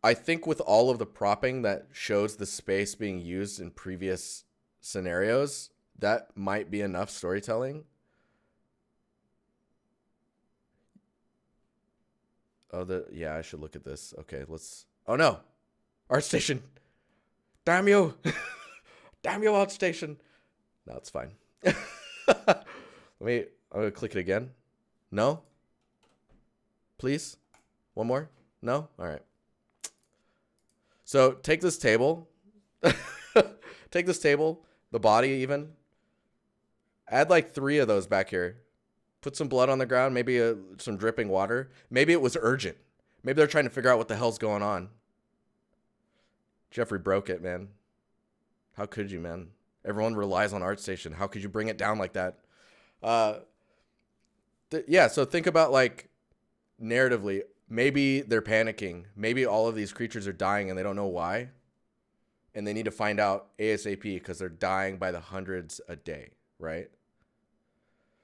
I think with all of the propping that shows the space being used in previous scenarios, that might be enough storytelling. Yeah, I should look at this. Okay, oh no, art station. Damn you. Damn you, art station. No, it's fine. I'm gonna click it again. No? Please? One more? No? All right. So take this table. Take this table, the body even. Add like 3 of those back here. Put some blood on the ground, maybe some dripping water. Maybe it was urgent. Maybe they're trying to figure out what the hell's going on. Jeffrey broke it, man. How could you, man? Everyone relies on ArtStation. How could you bring it down like that? Yeah, so think about like narratively. Maybe they're panicking. Maybe all of these creatures are dying and they don't know why. And they need to find out ASAP because they're dying by the hundreds a day, right?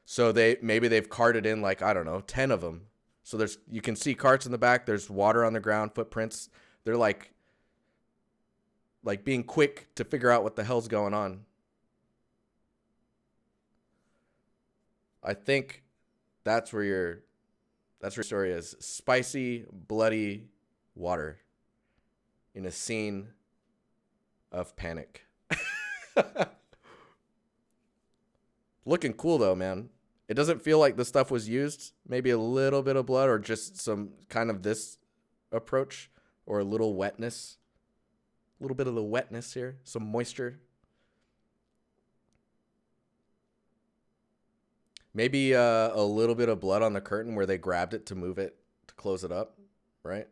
So maybe they've carted in like, I don't know, 10 of them. So you can see carts in the back, there's water on the ground, footprints. They're like being quick to figure out what the hell's going on. I think that's where your story is. Spicy, bloody water in a scene of panic. Looking cool though, man. It doesn't feel like the stuff was used. Maybe a little bit of blood or just some kind of this approach or a little wetness. A little bit of the wetness here, some moisture. Maybe a little bit of blood on the curtain where they grabbed it to move it, to close it up, right?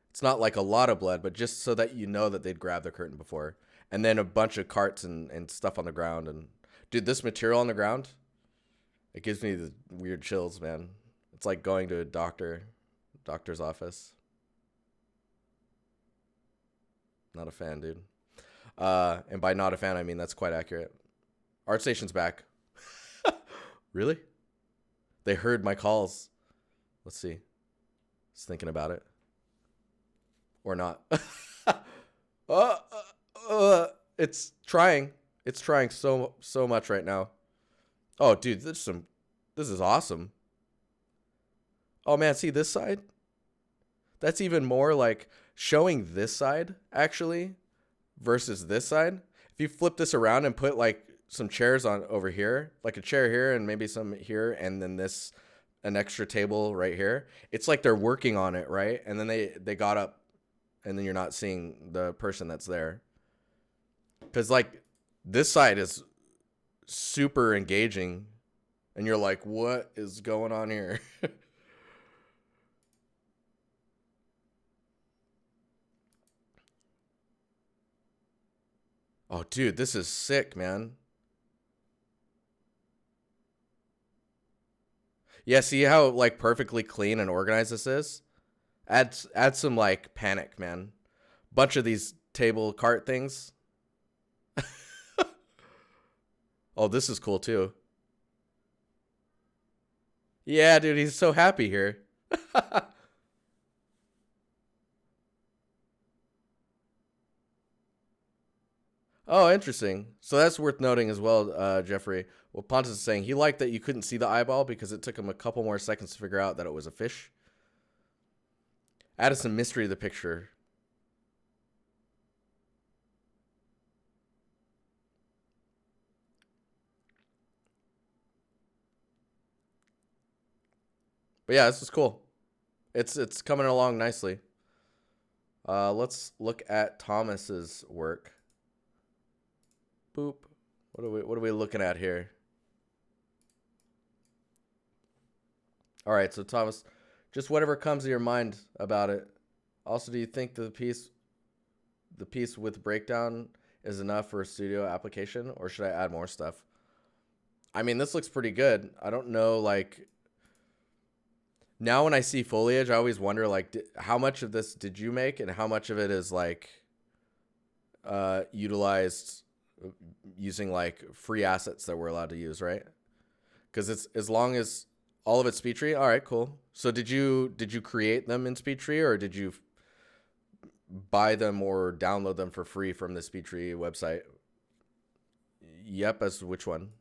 It's not like a lot of blood, but just so that you know that they'd grabbed the curtain before. And then a bunch of carts and stuff on the ground. And dude, this material on the ground, it gives me the weird chills, man. It's like going to a doctor's office. Not a fan, dude. And by not a fan, I mean that's quite accurate. ArtStation's back. Really? They heard my calls. Let's see. Just thinking about it. Or not. It's trying. It's trying so much right now. Oh, dude, this is awesome. Oh man, see this side? That's even more like showing this side actually versus this side. If you flip this around and put like some chairs on over here, like a chair here and maybe some here, and then an extra table right here. It's like they're working on it, right? And then they got up, and then you're not seeing the person that's there. Because like this side is super engaging, and you're like, what is going on here? Oh, dude, this is sick, man. Yeah, see how like perfectly clean and organized this is? Add some like panic, man. Bunch of these table cart things. Oh, this is cool too. Yeah, dude, he's so happy here. Oh, interesting. So that's worth noting as well, Jeffrey. Well, Pontus is saying he liked that you couldn't see the eyeball because it took him a couple more seconds to figure out that it was a fish. Added some mystery to the picture. But yeah, this is cool. It's coming along nicely. Let's look at Thomas's work. Boop. What are we looking at here? All right, so Thomas, just whatever comes to your mind about it. Also, do you think the piece with breakdown is enough for a studio application, or should I add more stuff? I mean, this looks pretty good. I don't know, like, now when I see foliage, I always wonder, like, how much of this did you make, and how much of it is like utilized using like free assets that we're allowed to use, right? Because it's as long as all of it's SpeedTree. All right, cool. So did you create them in SpeedTree, or did you buy them or download them for free from the SpeedTree website? Yep, as which one?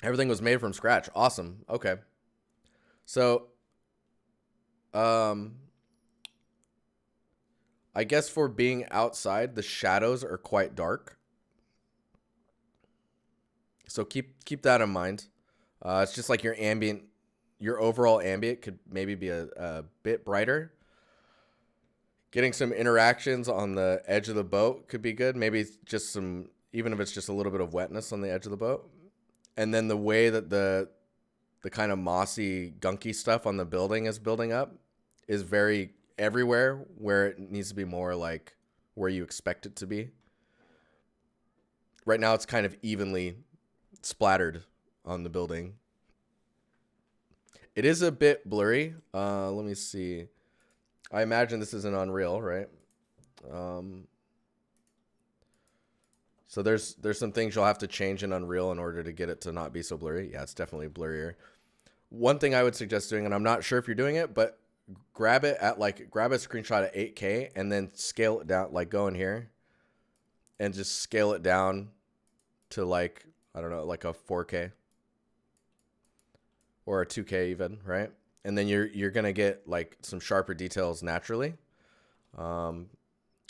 Everything was made from scratch. Awesome. Okay. So, I guess for being outside, the shadows are quite dark. So keep that in mind. It's just like your overall ambient could maybe be a bit brighter. Getting some interactions on the edge of the boat could be good. Maybe just even if it's just a little bit of wetness on the edge of the boat. And then the way that the kind of mossy, gunky stuff on the building is building up is very everywhere where it needs to be more like where you expect it to be. Right now it's kind of evenly splattered on the building. It is a bit blurry. Let me see. I imagine this is in Unreal, right? Um, so there's some things you'll have to change in Unreal in order to get it to not be so blurry. Yeah, it's definitely blurrier. One thing I would suggest doing, and I'm not sure if you're doing it, but grab it at grab a screenshot at 8K and then scale it down, like go in here and just scale it down to like, I don't know, like a 4K or a 2K even, right? And then you're gonna get like some sharper details naturally. And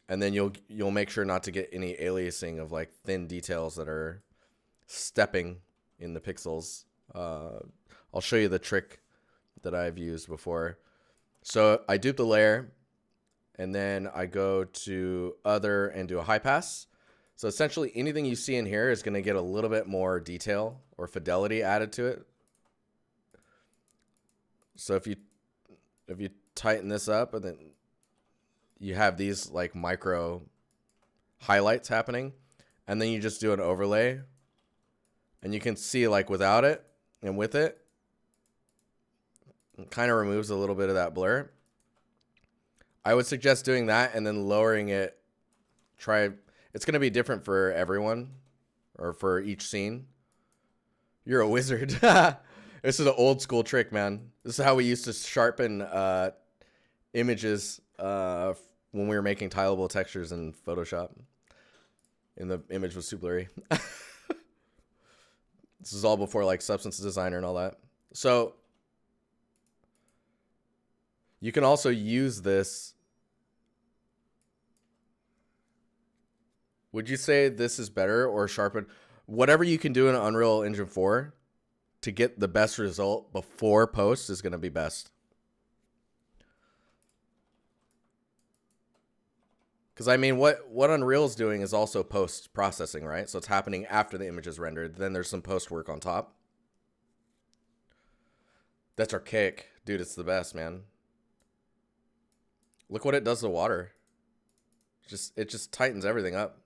then you'll make sure not to get any aliasing of like thin details that are stepping in the pixels. I'll show you the trick that I've used before. So I dupe the layer, and then I go to other and do a high pass. So essentially anything you see in here is going to get a little bit more detail or fidelity added to it. So if you tighten this up, and then you have these like micro highlights happening, and then you just do an overlay, and you can see like without it and with it, it kind of removes a little bit of that blur. I would suggest doing that and then lowering it. It's going to be different for everyone or for each scene. You're a wizard. This is an old school trick, man. This is how we used to sharpen images when we were making tileable textures in Photoshop. And the image was super blurry. This is all before like Substance Designer and all that. So you can also use this. Would you say this is better or sharpen? Whatever you can do in Unreal Engine 4 to get the best result before post is going to be best. Because I mean, what Unreal is doing is also post processing, right? So it's happening after the image is rendered. Then there's some post work on top. That's archaic. Dude, it's the best, man. Look what it does to water. It just tightens everything up.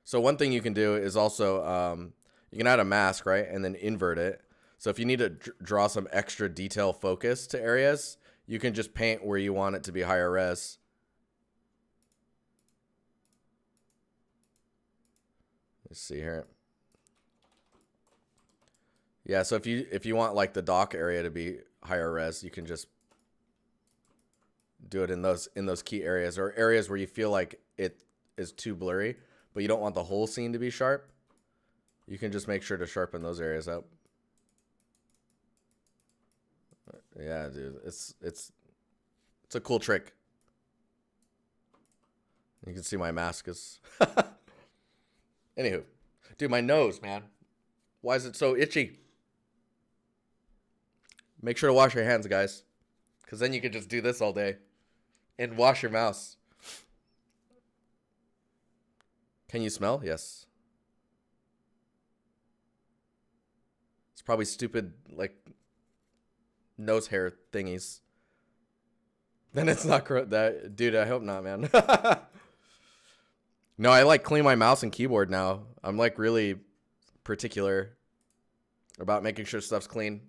So one thing you can do is also, you can add a mask, right? And then invert it. So if you need to draw some extra detail focus to areas, you can just paint where you want it to be higher res. Let's see here. Yeah, so if you want like the dock area to be higher res, you can just do it in those key areas, or areas where you feel like it is too blurry, but you don't want the whole scene to be sharp. You can just make sure to sharpen those areas up. Yeah, dude, it's a cool trick. You can see my mask is. Anywho, dude, my nose, man. Why is it so itchy? Make sure to wash your hands, guys, because then you can just do this all day and wash your mouse. Can you smell? Yes. It's probably stupid, like, nose hair thingies. Then it's not that, dude. I hope not, man. No, I like clean my mouse and keyboard now. I'm like really particular about making sure stuff's clean.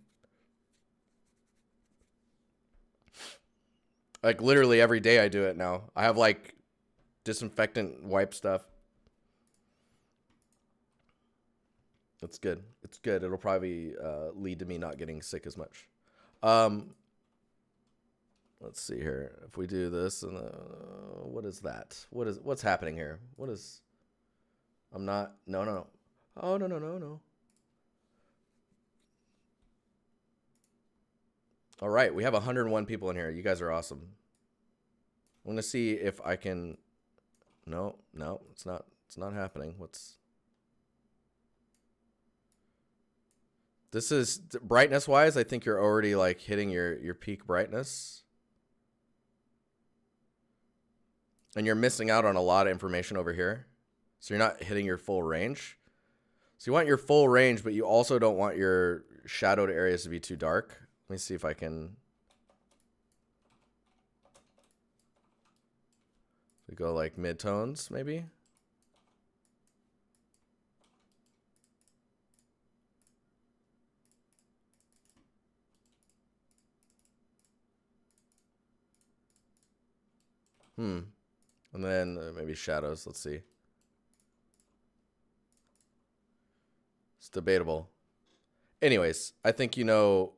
Like literally every day I do it now. I have like disinfectant wipe stuff. It's good. It's good. It'll probably lead to me not getting sick as much. Let's see here. If we do this, and what is that? What's happening here? What is? I'm not. No. Oh no. All right, we have 101 people in here. You guys are awesome. I'm gonna see if I can. No, it's not. It's not happening. What's? This is brightness wise. I think you're already like hitting your peak brightness. And you're missing out on a lot of information over here. So you're not hitting your full range. So you want your full range, but you also don't want your shadowed areas to be too dark. Let me see if I can. We go like mid-tones, maybe. And then maybe shadows. Let's see. It's debatable. Anyways, I think you know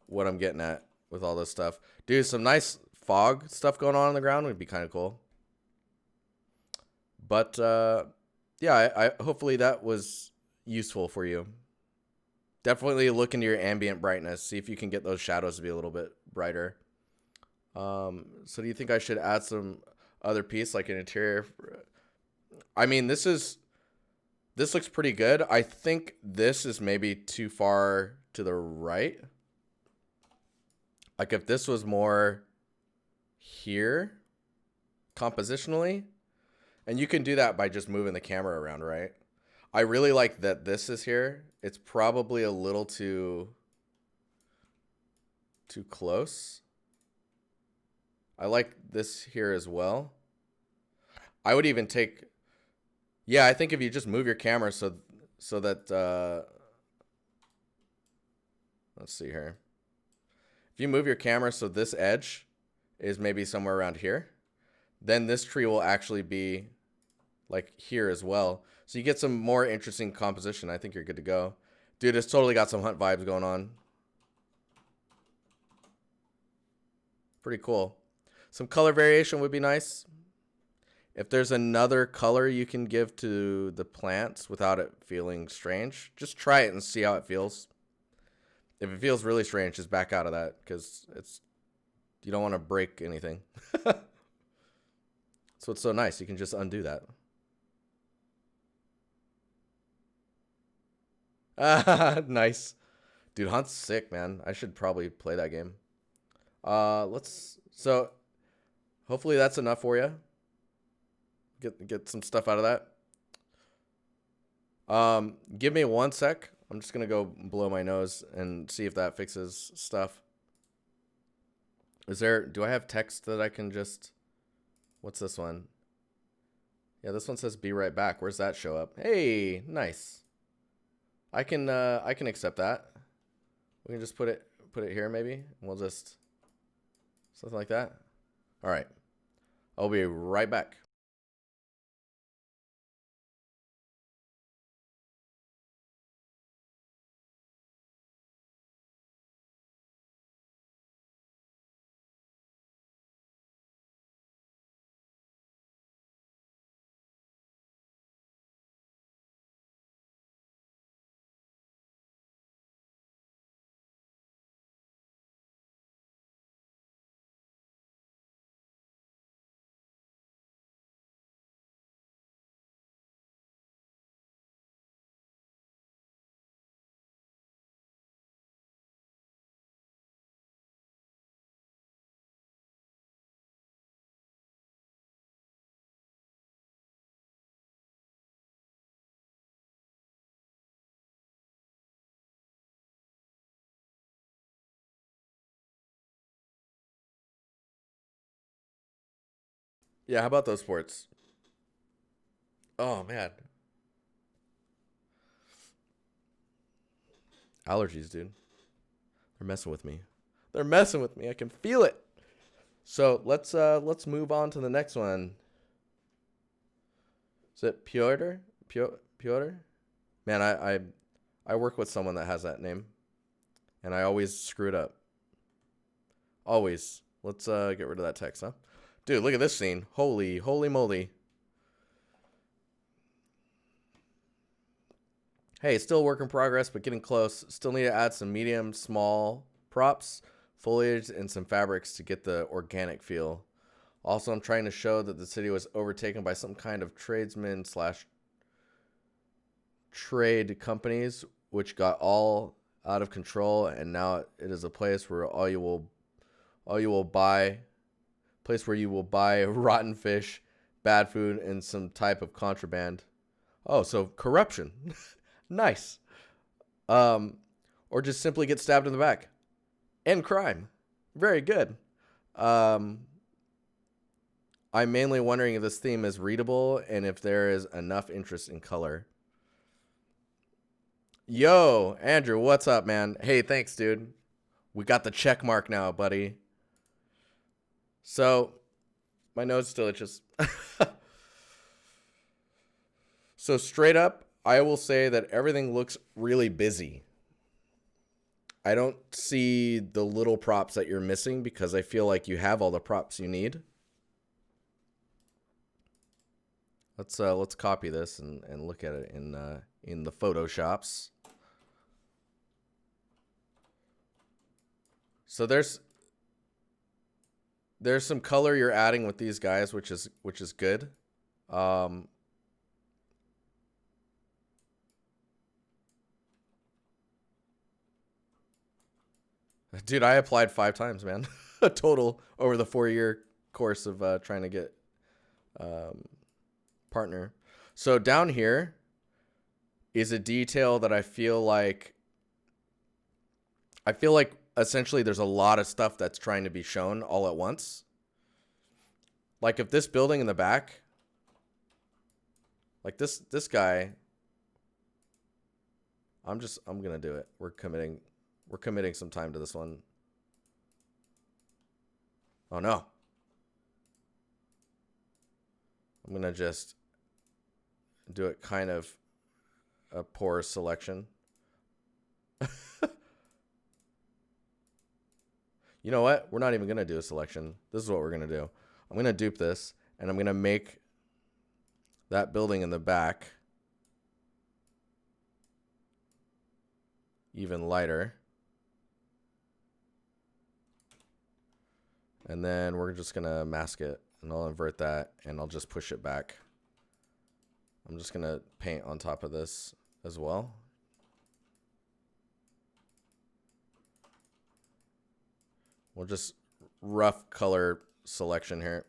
what I'm getting at with all this stuff. Dude, some nice fog stuff going on the ground would be kind of cool. But yeah, I hopefully that was useful for you. Definitely look into your ambient brightness. See if you can get those shadows to be a little bit brighter. So do you think I should add some other piece like an interior? I mean, this looks pretty good. I think this is maybe too far to the right. Like if this was more here compositionally, and you can do that by just moving the camera around, right? I really like that this is here. It's probably a little too close. I like this here as well. I would even take, yeah, I think if you just move your camera so that, let's see here. If you move your camera so this edge is maybe somewhere around here, then this tree will actually be like here as well. So you get some more interesting composition. I think you're good to go. Dude, it's totally got some hunt vibes going on. Pretty cool. Some color variation would be nice. If there's another color you can give to the plants without it feeling strange, just try it and see how it feels. If it feels really strange, just back out of that because you don't want to break anything. So it's so nice. You can just undo that. Nice. Dude, Hunt's sick, man. I should probably play that game. So hopefully that's enough for you. Get some stuff out of that. Give me 1 sec. I'm just gonna go blow my nose and see if that fixes stuff. Do I have text that I can just, what's this one? Yeah, this one says be right back. Where's that show up? Hey, nice. I can accept that. We can just put it here maybe, and we'll just something like that. All right. I'll be right back. Yeah, how about those sports? Oh man. Allergies, dude. They're messing with me. They're messing with me. I can feel it. So let's move on to the next one. Is it Piotr? Piotr? Man, I work with someone that has that name, and I always screw it up. Always. Let's get rid of that text, huh? Dude, look at this scene. Holy moly. Hey, still work in progress, but getting close. Still need to add some medium, small props, foliage, and some fabrics to get the organic feel. Also, I'm trying to show that the city was overtaken by some kind of tradesmen / trade companies, which got all out of control, and now it is a place where you will buy rotten fish, bad food, and some type of contraband. Oh, so corruption. Nice. Or just simply get stabbed in the back. And crime. Very good. I'm mainly wondering if this theme is readable and if there is enough interest in color. Yo, Andrew, what's up, man? Hey, thanks, dude. We got the check mark now, buddy. So, My nose still itches. So straight up, I will say that everything looks really busy. I don't see the little props that you're missing because I feel like you have all the props you need. Let's copy this and look at it in the Photoshops. So there's some color you're adding with these guys, which is good. Dude, I applied 5 times, man. A total over the 4-year course of trying to get partner. So down here is a detail that I feel like essentially there's a lot of stuff that's trying to be shown all at once. Like if this building in the back, like this guy, I'm gonna do it. We're committing some time to this one. Oh no. I'm gonna just do it kind of a poor selection. You know what? We're not even gonna do a selection. This is what we're gonna do. I'm gonna dupe this and I'm gonna make that building in the back even lighter. And then we're just gonna mask it and I'll invert that and I'll just push it back. I'm just gonna paint on top of this as well. We'll just rough color selection here.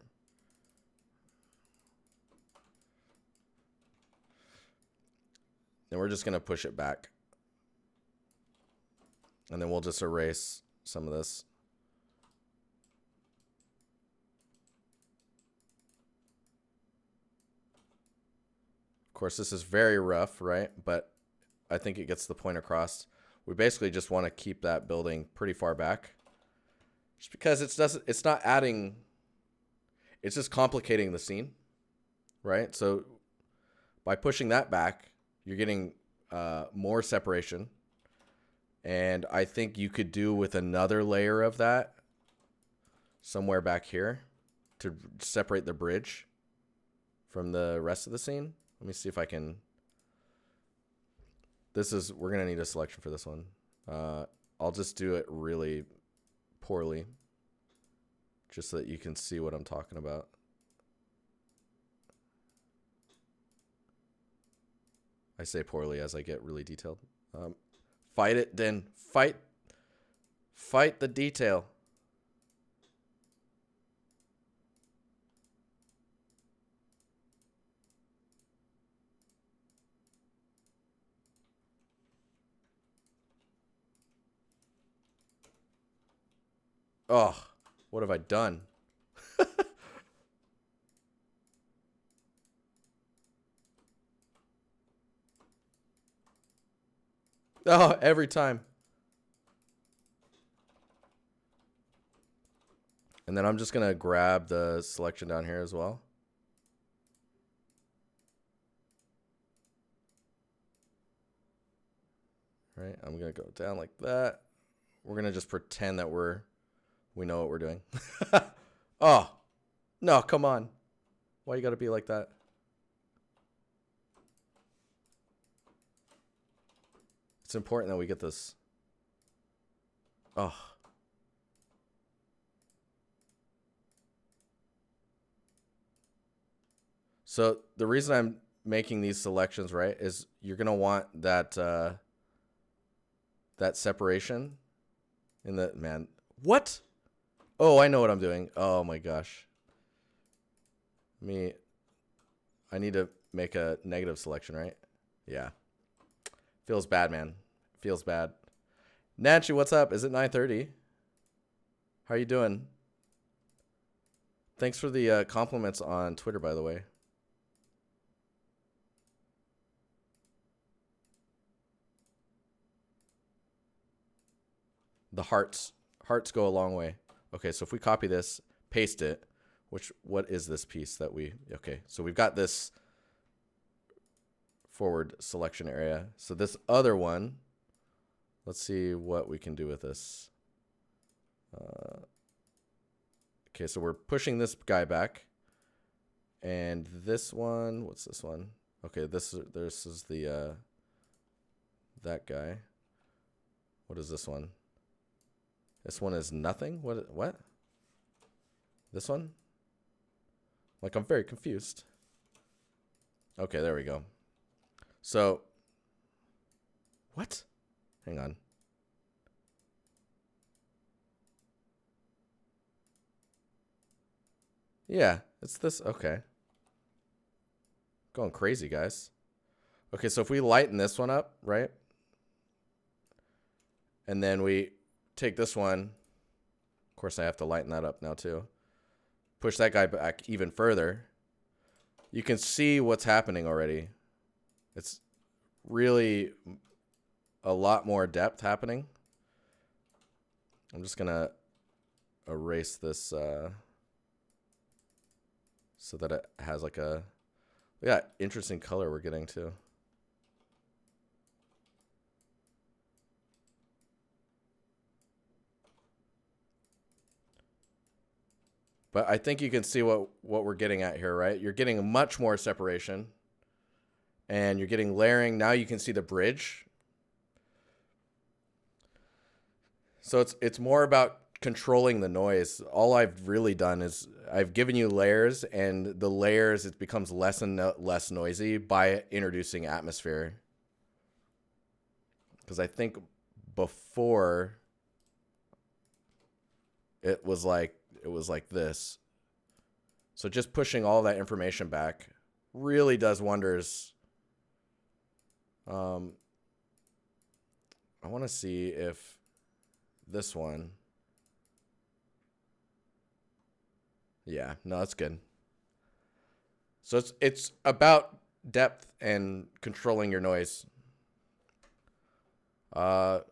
And we're just gonna push it back. And then we'll just erase some of this. Of course, this is very rough, right? But I think it gets the point across. We basically just want to keep that building pretty far back. Just because it's not adding, it's just complicating the scene, right? So by pushing that back, you're getting more separation. And I think you could do with another layer of that somewhere back here to separate the bridge from the rest of the scene. Let me see if I can. We're going to need a selection for this one. I'll just do it really poorly just so that you can see what I'm talking about. I say poorly as I get really detailed. Fight it, then. Fight the detail. Oh, what have I done? Oh, every time. And then I'm just going to grab the selection down here as well. Right, I'm going to go down like that. We're going to just pretend that we know what we're doing. Oh, no, come on. Why you got to be like that? It's important that we get this. Oh. So the reason I'm making these selections, right, is you're going to want that that separation in the, man. What? Oh, I know what I'm doing. Oh my gosh. I need to make a negative selection, right? Yeah. Feels bad, man. Feels bad. Nancy, what's up? Is it 9:30? How are you doing? Thanks for the compliments on Twitter, by the way. The hearts go a long way. Okay, so if we copy this, paste it, What is this piece that okay, so we've got this forward selection area. So this other one, let's see what we can do with this. Okay, so we're pushing this guy back. And this one, what's this one? Okay, this is the that guy. What is this one? This one is nothing? What? This one? Like, I'm very confused. Okay, there we go. So, what? Hang on. Yeah, it's this. Okay. Going crazy, guys. Okay, so if we lighten this one up, right? And then we take this one. Of course, I have to lighten that up now, too. Push that guy back even further. You can see what's happening already. It's really a lot more depth happening. I'm just going to erase this so that it has like a... Yeah, interesting color we're getting too. But I think you can see what we're getting at here, right? You're getting much more separation. And you're getting layering. Now you can see the bridge. So it's more about controlling the noise. All I've really done is I've given you layers, and the layers, it becomes less and less noisy by introducing atmosphere. Because I think before it was like this. So just pushing all that information back really does wonders. I want to see if this one... Yeah, no, that's good. So it's about depth and controlling your noise. Other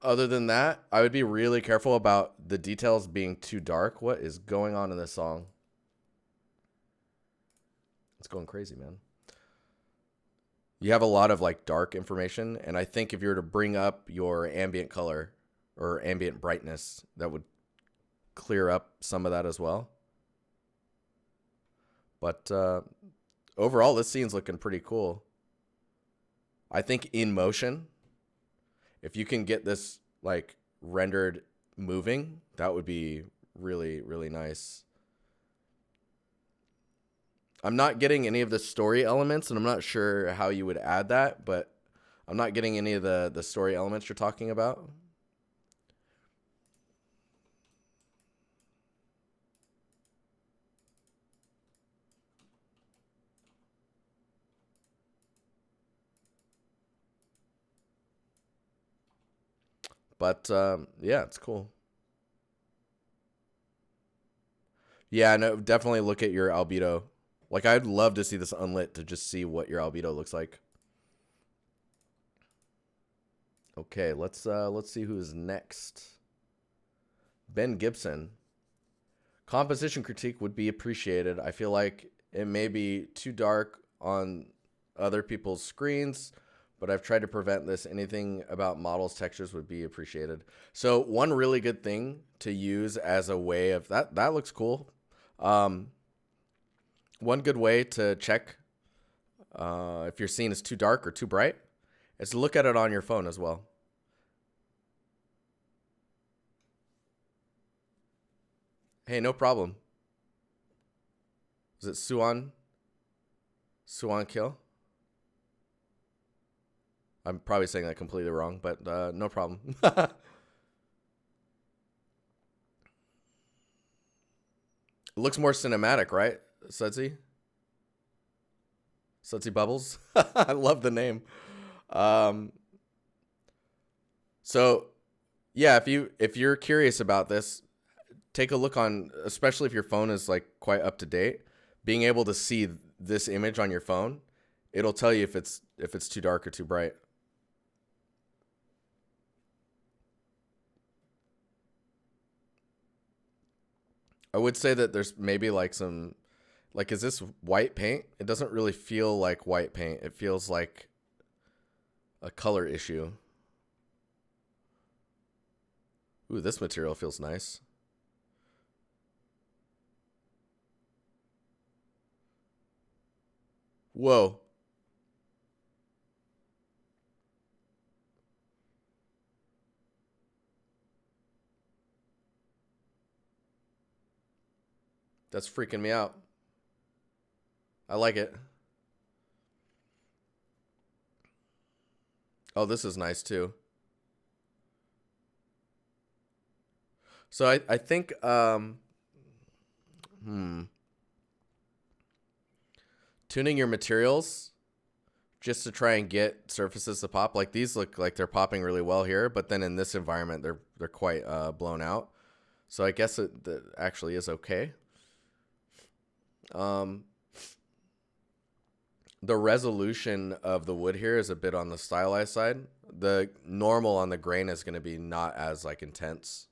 than that, I would be really careful about the details being too dark. What is going on in this song? It's going crazy, man. You have a lot of like dark information, and I think if you were to bring up your ambient color or ambient brightness, that would clear up some of that as well. But overall, this scene's looking pretty cool. I think in motion, if you can get this like rendered moving, that would be really, really nice. I'm not getting any of the story elements, and I'm not sure how you would add that, but I'm not getting any of the story elements you're talking about. But yeah, it's cool. Yeah, no, definitely look at your albedo. Like, I'd love to see this unlit to just see what your albedo looks like. Okay, let's see who's next. Ben Gibson. Composition critique would be appreciated. I feel like it may be too dark on other people's screens, but I've tried to prevent this. Anything about models' textures would be appreciated. So one really good thing to use as a way of that looks cool. One good way to check if your scene is too dark or too bright is to look at it on your phone as well. Hey, no problem. Is it Suan? Suan Kill? I'm probably saying that completely wrong, but no problem. It looks more cinematic, right, Sudsy? Sudsy Bubbles? I love the name. So, yeah, if you're curious about this, take a look on, especially if your phone is like quite up to date, being able to see this image on your phone, it'll tell you if it's too dark or too bright. I would say that there's maybe like some, like, is this white paint? It doesn't really feel like white paint. It feels like a color issue. Ooh, this material feels nice. Whoa. That's freaking me out. I like it. Oh, this is nice too. So I think tuning your materials just to try and get surfaces to pop. Like these look like they're popping really well here, but then in this environment they're quite blown out. So I guess that actually is okay. The resolution of the wood here is a bit on the stylized side. The normal on the grain is going to be not as like intense.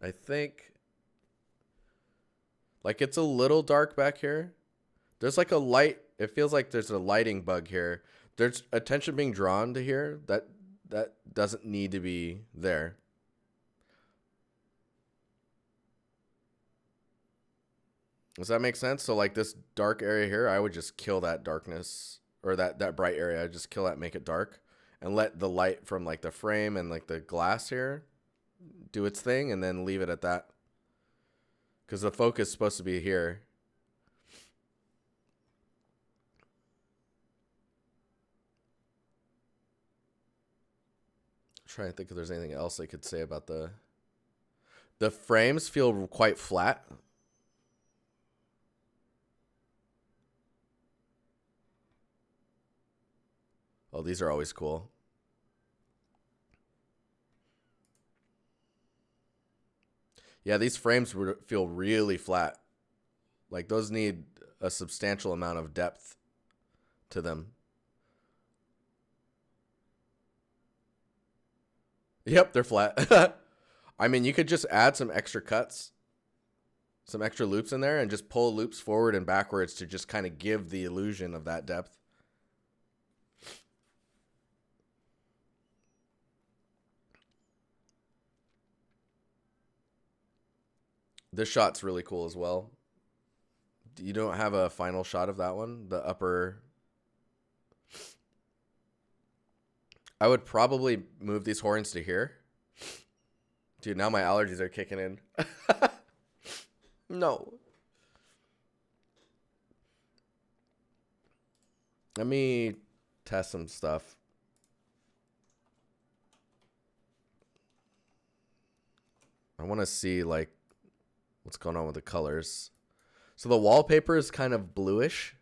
I think like it's a little dark back here. There's like a light. It feels like there's a lighting bug here. There's attention being drawn to here that doesn't need to be there. Does that make sense? So like this dark area here, I would just kill that darkness, or that bright area. I'd just kill that, make it dark, and let the light from like the frame and like the glass here do its thing, and then leave it at that. Because the focus is supposed to be here. Trying to think if there's anything else I could say about the frames feel quite flat. Oh, these are always cool. Yeah, these frames feel really flat. Like those need a substantial amount of depth to them. Yep, they're flat. I mean, you could just add some extra cuts, some extra loops in there, and just pull loops forward and backwards to just kind of give the illusion of that depth. This shot's really cool as well. You don't have a final shot of that one? The upper... I would probably move these horns to here. Dude, now my allergies are kicking in. No. Let me test some stuff. I want to see like what's going on with the colors. So the wallpaper is kind of bluish.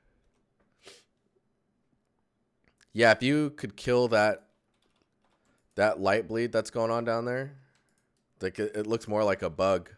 Yeah, if you could kill that light bleed that's going on down there, like it looks more like a bug.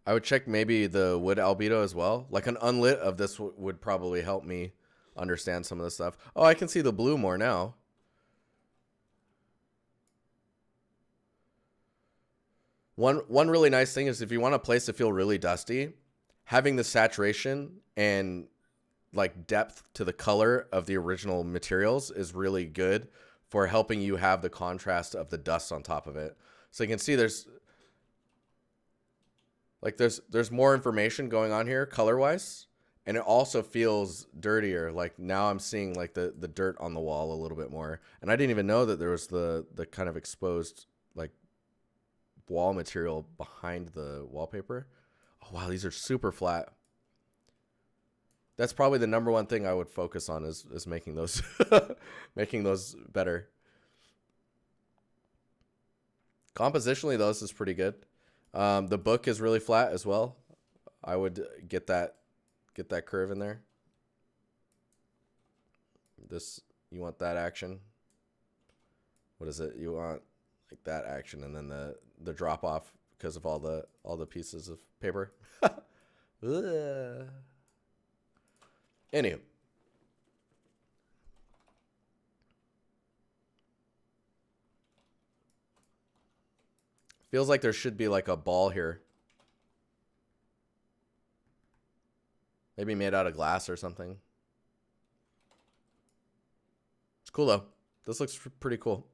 I would check maybe the wood albedo as well. Like an unlit of this would probably help me understand some of this stuff. Oh, I can see the blue more now. One really nice thing is if you want a place to feel really dusty, having the saturation and like depth to the color of the original materials is really good for helping you have the contrast of the dust on top of it. So you can see there's more information going on here color wise, and it also feels dirtier. Like now I'm seeing like the dirt on the wall a little bit more, and I didn't even know that there was the kind of exposed like wall material behind the wallpaper. Oh wow, these are super flat. That's probably the number one thing I would focus on is making those making those better. Compositionally, though, this is pretty good. The book is really flat as well. I would get that curve in there. This, you want that action. What is it? You want like that action, and then the drop off because of all the pieces of paper. Anywho. Feels like there should be like a ball here. Maybe made out of glass or something. It's cool though. This looks pretty cool.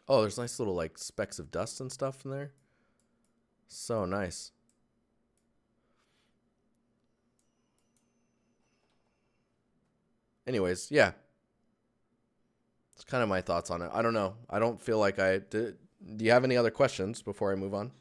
Oh, there's nice little like specks of dust and stuff in there. So nice. Anyways, yeah. It's kind of my thoughts on it. I don't know. I don't feel like I did. Do you have any other questions before I move on?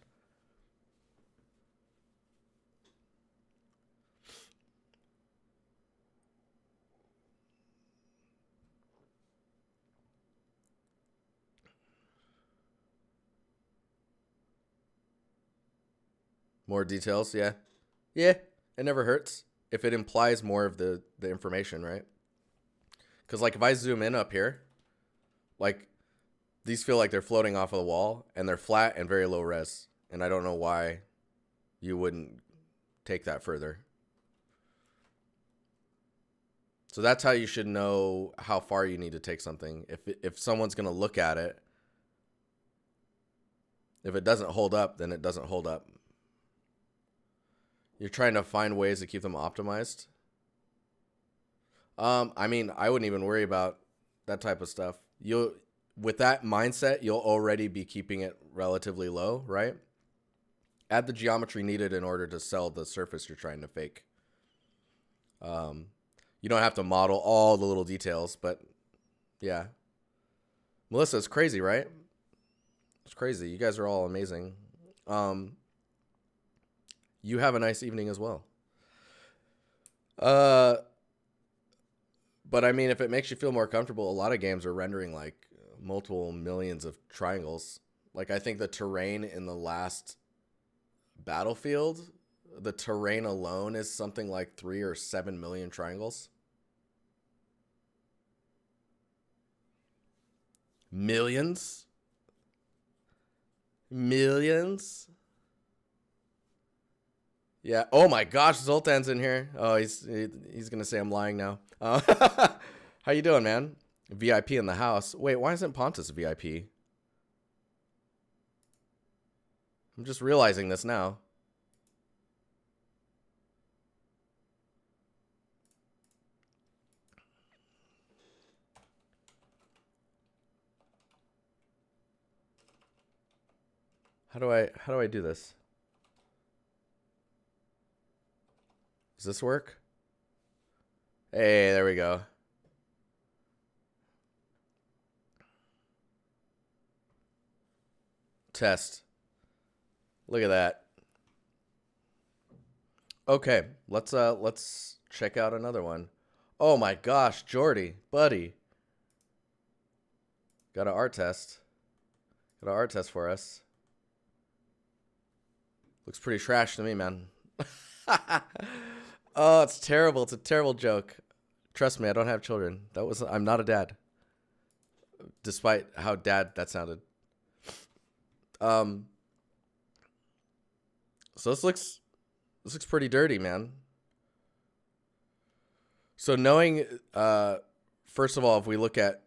More details, yeah. Yeah, it never hurts if it implies more of the information, right? Because like if I zoom in up here, like these feel like they're floating off of the wall and they're flat and very low res. And I don't know why you wouldn't take that further. So that's how you should know how far you need to take something. If someone's going to look at it, if it doesn't hold up, then it doesn't hold up. You're trying to find ways to keep them optimized. I mean, I wouldn't even worry about that type of stuff. With that mindset, you'll already be keeping it relatively low, right? Add the geometry needed in order to sell the surface you're trying to fake. You don't have to model all the little details, but yeah. Melissa, it's crazy, right? It's crazy. You guys are all amazing. You have a nice evening as well. But I mean, if it makes you feel more comfortable, a lot of games are rendering like multiple millions of triangles. Like I think the terrain in the last Battlefield, the terrain alone is something like 3 or 7 million triangles. Millions? Millions? Yeah. Oh my gosh, Zoltan's in here. Oh, he's gonna say I'm lying now. How you doing, man? VIP in the house. Wait, why isn't Pontus VIP? I'm just realizing this now. How do I do this? Does this work? Hey, there we go. Test. Look at that. Okay, let's check out another one. Oh my gosh, Jordy, buddy. Got an art test. Got an art test for us. Looks pretty trash to me, man. Oh, it's terrible. It's a terrible joke. Trust me, I don't have children. I'm not a dad. Despite how dad that sounded. So this looks pretty dirty, man. So knowing, first of all, if we look at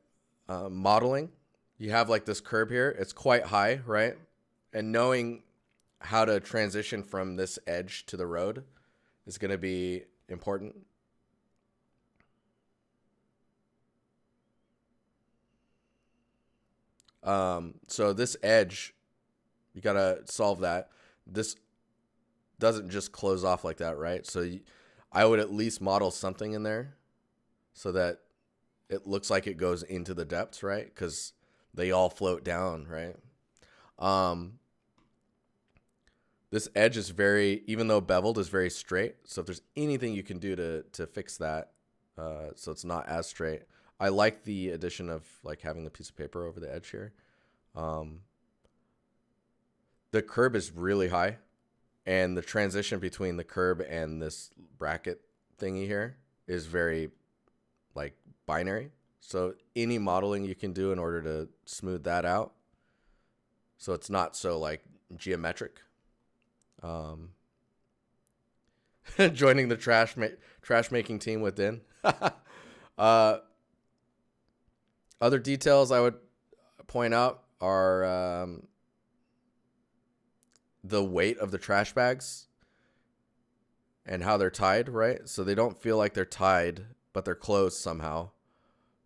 modeling, you have like this curb here. It's quite high, right? And knowing how to transition from this edge to the road is going to be important. So this edge, you got to solve that. This doesn't just close off like that, right? So I would at least model something in there so that it looks like it goes into the depths, right? Because they all float down, right? This edge is even though beveled, is very straight. So if there's anything you can do to fix that, so it's not as straight. I like the addition of like having the piece of paper over the edge here. Um, the curb is really high, and the transition between the curb and this bracket thingy here is very like binary. So any modeling you can do in order to smooth that out, so it's not so like geometric. Um, joining the trash making team within. uh, Other details I would point out are the weight of the trash bags and how they're tied, right? So they don't feel like they're tied, but they're closed somehow.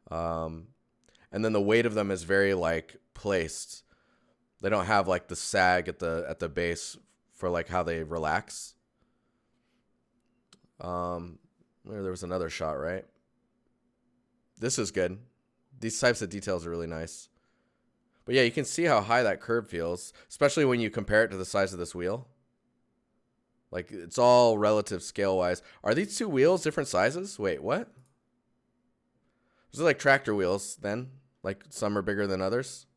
And then the weight of them is very like placed. They don't have like the sag at the base for like how they relax. There was another shot, right? This is good. These types of details are really nice. But yeah, you can see how high that curb feels, especially when you compare it to the size of this wheel. Like, it's all relative scale-wise. Are these two wheels different sizes? Wait, what? Those are like tractor wheels, then? Like, some are bigger than others?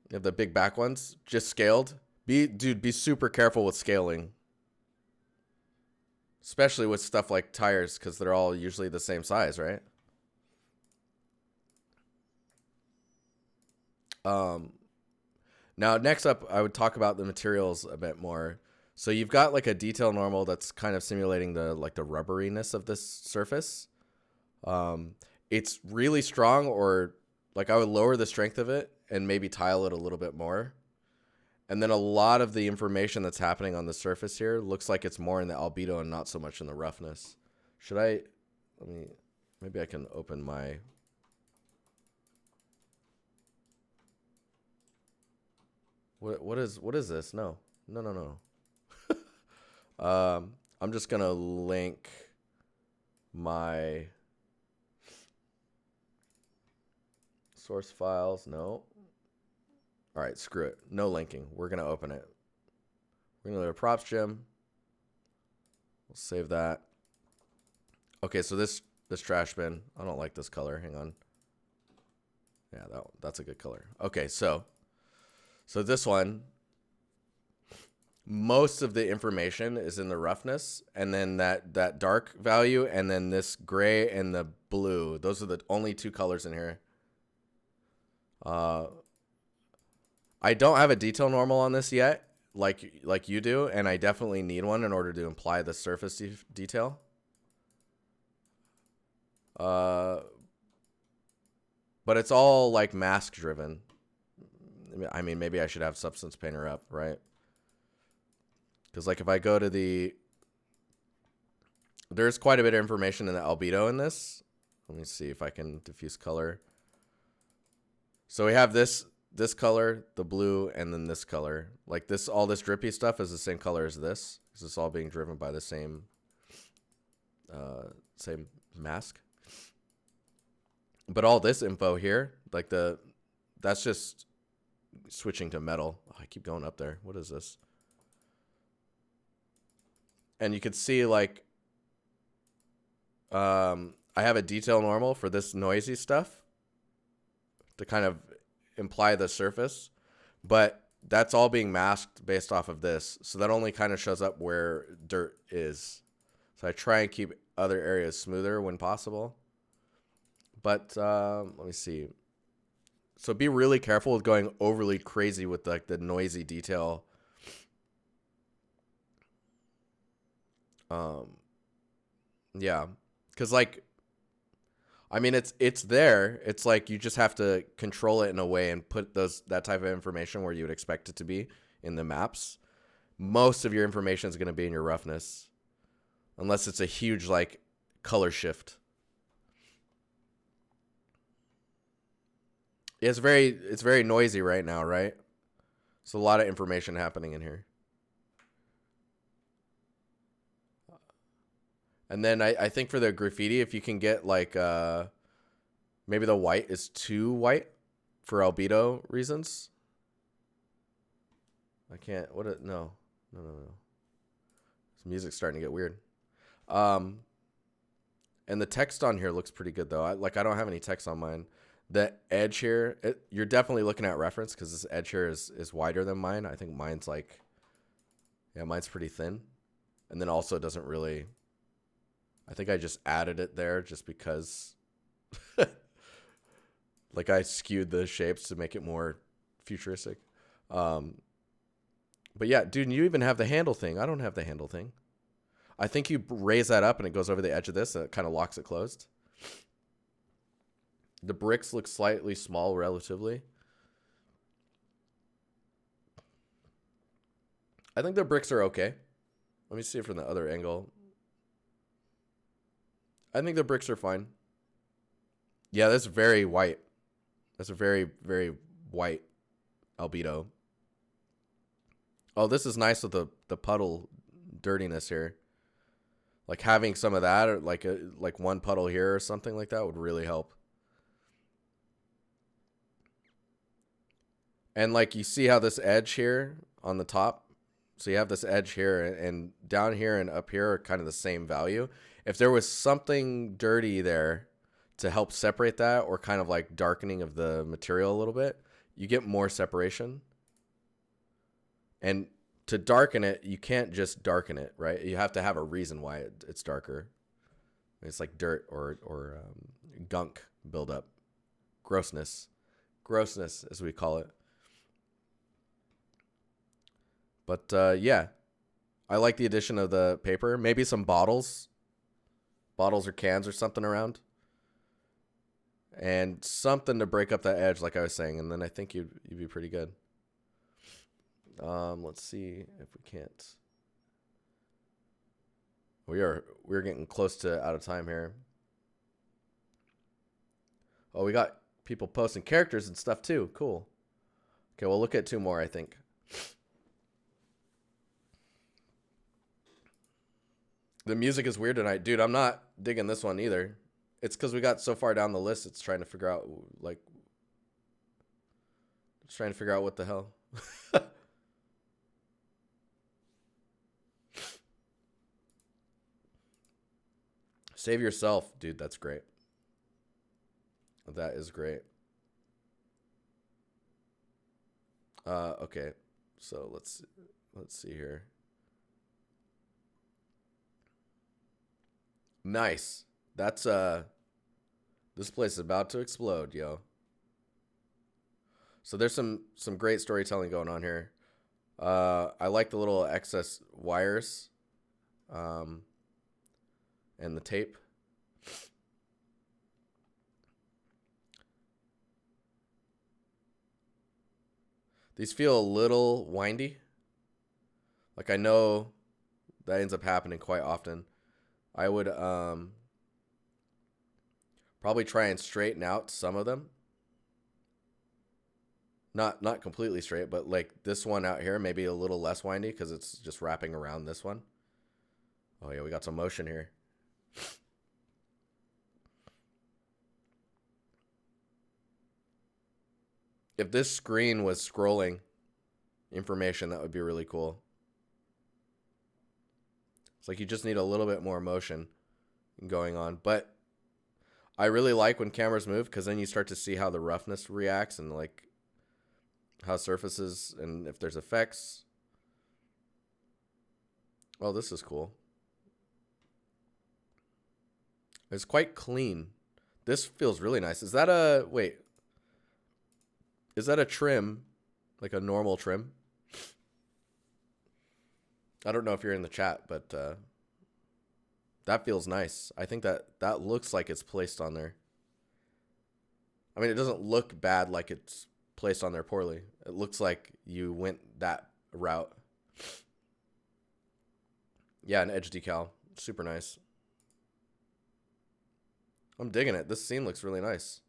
You have the big back ones, just scaled. Be super careful with scaling. Especially with stuff like tires, because they're all usually the same size, right? Now, next up, I would talk about the materials a bit more. So you've got like a detail normal that's kind of simulating the rubberiness of this surface. It's really strong, or like I would lower the strength of it and maybe tile it a little bit more. And then a lot of the information that's happening on the surface here looks like it's more in the albedo and not so much in the roughness. Maybe I can open my... What is this? No. I'm just gonna link my source files. No. All right, screw it. No linking. We're gonna open it. We're gonna go to props gym. We'll save that. Okay, so this trash bin. I don't like this color. Hang on. Yeah, that's a good color. Okay, so this one, most of the information is in the roughness, and then that dark value, and then this gray and the blue. Those are the only two colors in here. I don't have a detail normal on this yet, like you do, and I definitely need one in order to imply the surface detail. But it's all like mask driven. I mean, maybe I should have Substance Painter up, right? Because like if I go to there's quite a bit of information in the albedo in this. Let me see if I can diffuse color. So we have this color, the blue, and then this color. Like all this drippy stuff is the same color as this, because it's all being driven by the same mask. But all this info here, like that's just switching to metal. Oh, I keep going up there. What is this? And you could see like I have a detail normal for this noisy stuff to kind of imply the surface, but that's all being masked based off of this. So that only kind of shows up where dirt is. So I try and keep other areas smoother when possible. But let me see. So be really careful with going overly crazy with like the noisy detail. Yeah, because like, I mean, it's there. It's like you just have to control it in a way and put that type of information where you would expect it to be in the maps. Most of your information is going to be in your roughness, unless it's a huge like color shift. It's very noisy right now, right? There's a lot of information happening in here. And then I think for the graffiti, if you can get like maybe the white is too white for albedo reasons. I can't. No. This music's starting to get weird. And the text on here looks pretty good though. I don't have any text on mine. The edge here, you're definitely looking at reference because this edge here is wider than mine. I think mine's like, yeah, mine's pretty thin. And then also doesn't really, I think I just added it there just because like I skewed the shapes to make it more futuristic. But yeah, dude, you even have the handle thing. I don't have the handle thing. I think you raise that up and it goes over the edge of this and it kind of locks it closed. The bricks look slightly small relatively. I think the bricks are okay. Let me see it from the other angle. I think the bricks are fine. Yeah, that's very white. That's a very, very white albedo. Oh, this is nice with the puddle dirtiness here. Like having some of that, or like one puddle here or something like that would really help. And like you see how this edge here on the top, so you have this edge here and down here and up here are kind of the same value. If there was something dirty there to help separate that, or kind of like darkening of the material a little bit, you get more separation. And to darken it, you can't just darken it, right? You have to have a reason why it's darker. It's like dirt or gunk buildup, grossness as we call it. But yeah, I like the addition of the paper. Maybe some bottles or cans or something around, and something to break up that edge, like I was saying. And then I think you'd be pretty good. Let's see if we can't. We're getting close to out of time here. Oh, we got people posting characters and stuff too. Cool. Okay, we'll look at 2 more, I think. The music is weird tonight. Dude, I'm not digging this one either. It's because we got so far down the list, it's trying to figure out, like... It's trying to figure out what the hell. Save yourself. Dude, that's great. That is great. Okay. So let's see here. Nice. That's this place is about to explode, yo. So there's some great storytelling going on here. I like the little excess wires and the tape. These feel a little windy. Like I know that ends up happening quite often. I would probably try and straighten out some of them. Not completely straight, but like this one out here, maybe a little less windy because it's just wrapping around this one. Oh yeah, we got some motion here. If this screen was scrolling information, that would be really cool. It's like you just need a little bit more motion going on. But I really like when cameras move because then you start to see how the roughness reacts and like how surfaces and if there's effects. Oh, this is cool. It's quite clean. This feels really nice. Is that a... Wait. Is that a trim? Like a normal trim? I don't know if you're in the chat, but that feels nice. I think that looks like it's placed on there. I mean, it doesn't look bad like it's placed on there poorly. It looks like you went that route. Yeah, an edge decal. Super nice. I'm digging it. This scene looks really nice.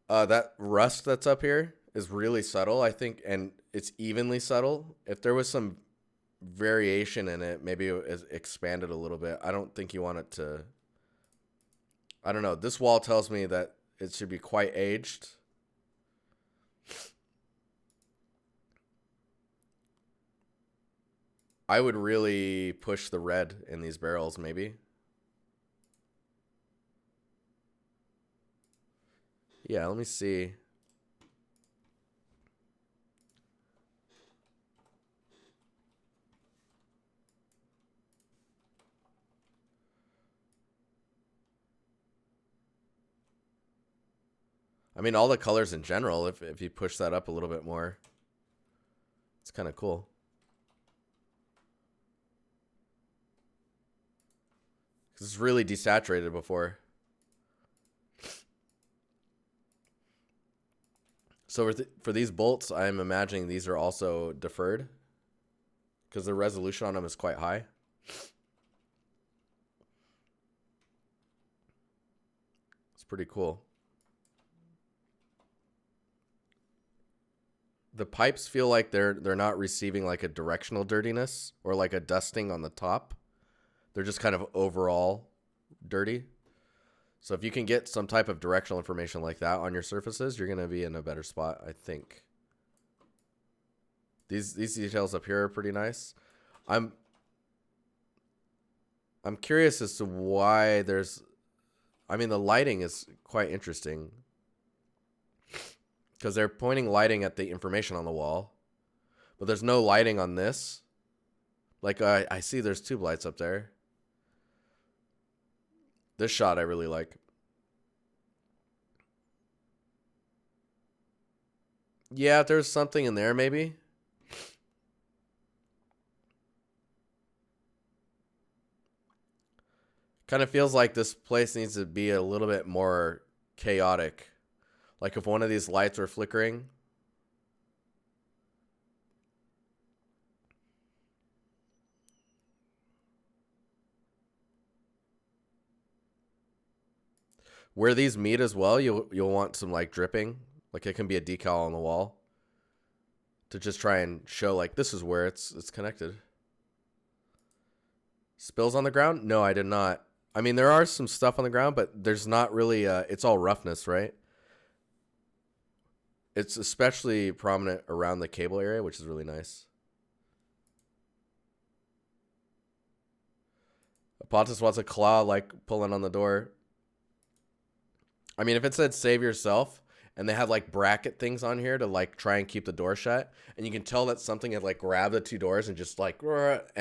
That rust that's up here is really subtle, I think, and it's evenly subtle. If there was some variation in it, maybe it was expanded a little bit. I don't think you want it to... I don't know. This wall tells me that it should be quite aged. I would really push the red in these barrels, maybe. Yeah, let me see. I mean, all the colors in general, if you push that up a little bit more, it's kind of cool. Because it's really desaturated before. So for these bolts, I'm imagining these are also deferred because the resolution on them is quite high. It's pretty cool. The pipes feel like they're not receiving like a directional dirtiness or like a dusting on the top. They're just kind of overall dirty. So if you can get some type of directional information like that on your surfaces, you're going to be in a better spot, I think. These details up here are pretty nice. I'm curious as to why there's... I mean, the lighting is quite interesting. Because they're pointing lighting at the information on the wall. But there's no lighting on this. Like, I see there's tube lights up there. This shot I really like. Yeah, there's something in there maybe. Kind of feels like this place needs to be a little bit more chaotic. Like if one of these lights were flickering. Where these meet as well, you'll want some like dripping. Like it can be a decal on the wall. To just try and show like this is where it's connected. Spills on the ground? No, I did not. I mean, there are some stuff on the ground, but there's not really, it's all roughness, right? It's especially prominent around the cable area, which is really nice. Pontus wants a claw, like pulling on the door. I mean, if it said save yourself, and they had like bracket things on here to like try and keep the door shut, and you can tell that something had like grabbed the two doors and just like, but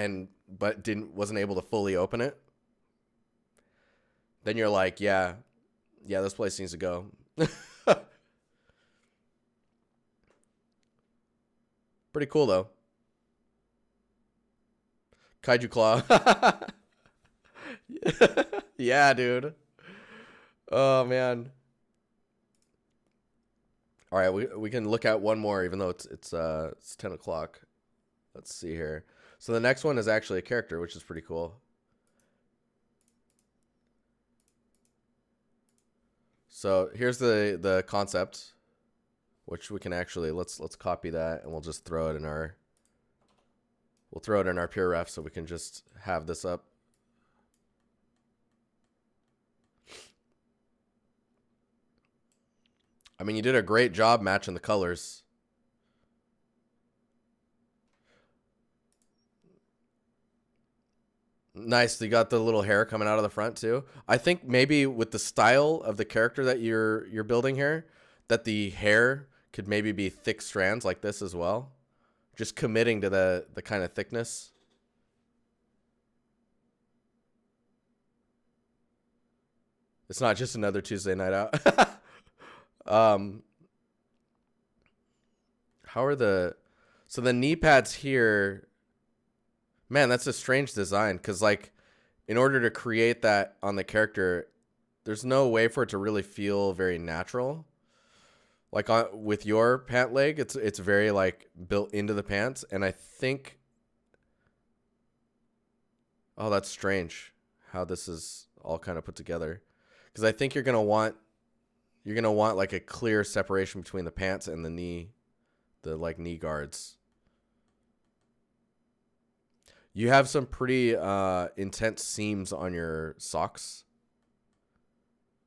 wasn't able to fully open it. Then you're like, yeah, this place needs to go. Pretty cool though. Kaiju claw. Yeah, dude. Oh man. All right, we can look at one more, even though it's 10 o'clock. Let's see here. So the next one is actually a character, which is pretty cool. So here's the concept, which we can actually let's copy that and we'll just throw it in our pure ref so we can just have this up. I mean, you did a great job matching the colors. Nice. You got the little hair coming out of the front too. I think maybe with the style of the character that you're building here, that the hair could maybe be thick strands like this as well. Just committing to the kind of thickness. It's not just another Tuesday night out. How are so the knee pads here? Man, that's a strange design because like in order to create that on the character, there's no way for it to really feel very natural. Like with your pant leg, it's very like built into the pants, and I think, oh, that's strange how this is all kind of put together, because I think you're gonna want like a clear separation between the pants and the knee, the like knee guards. You have some pretty intense seams on your socks.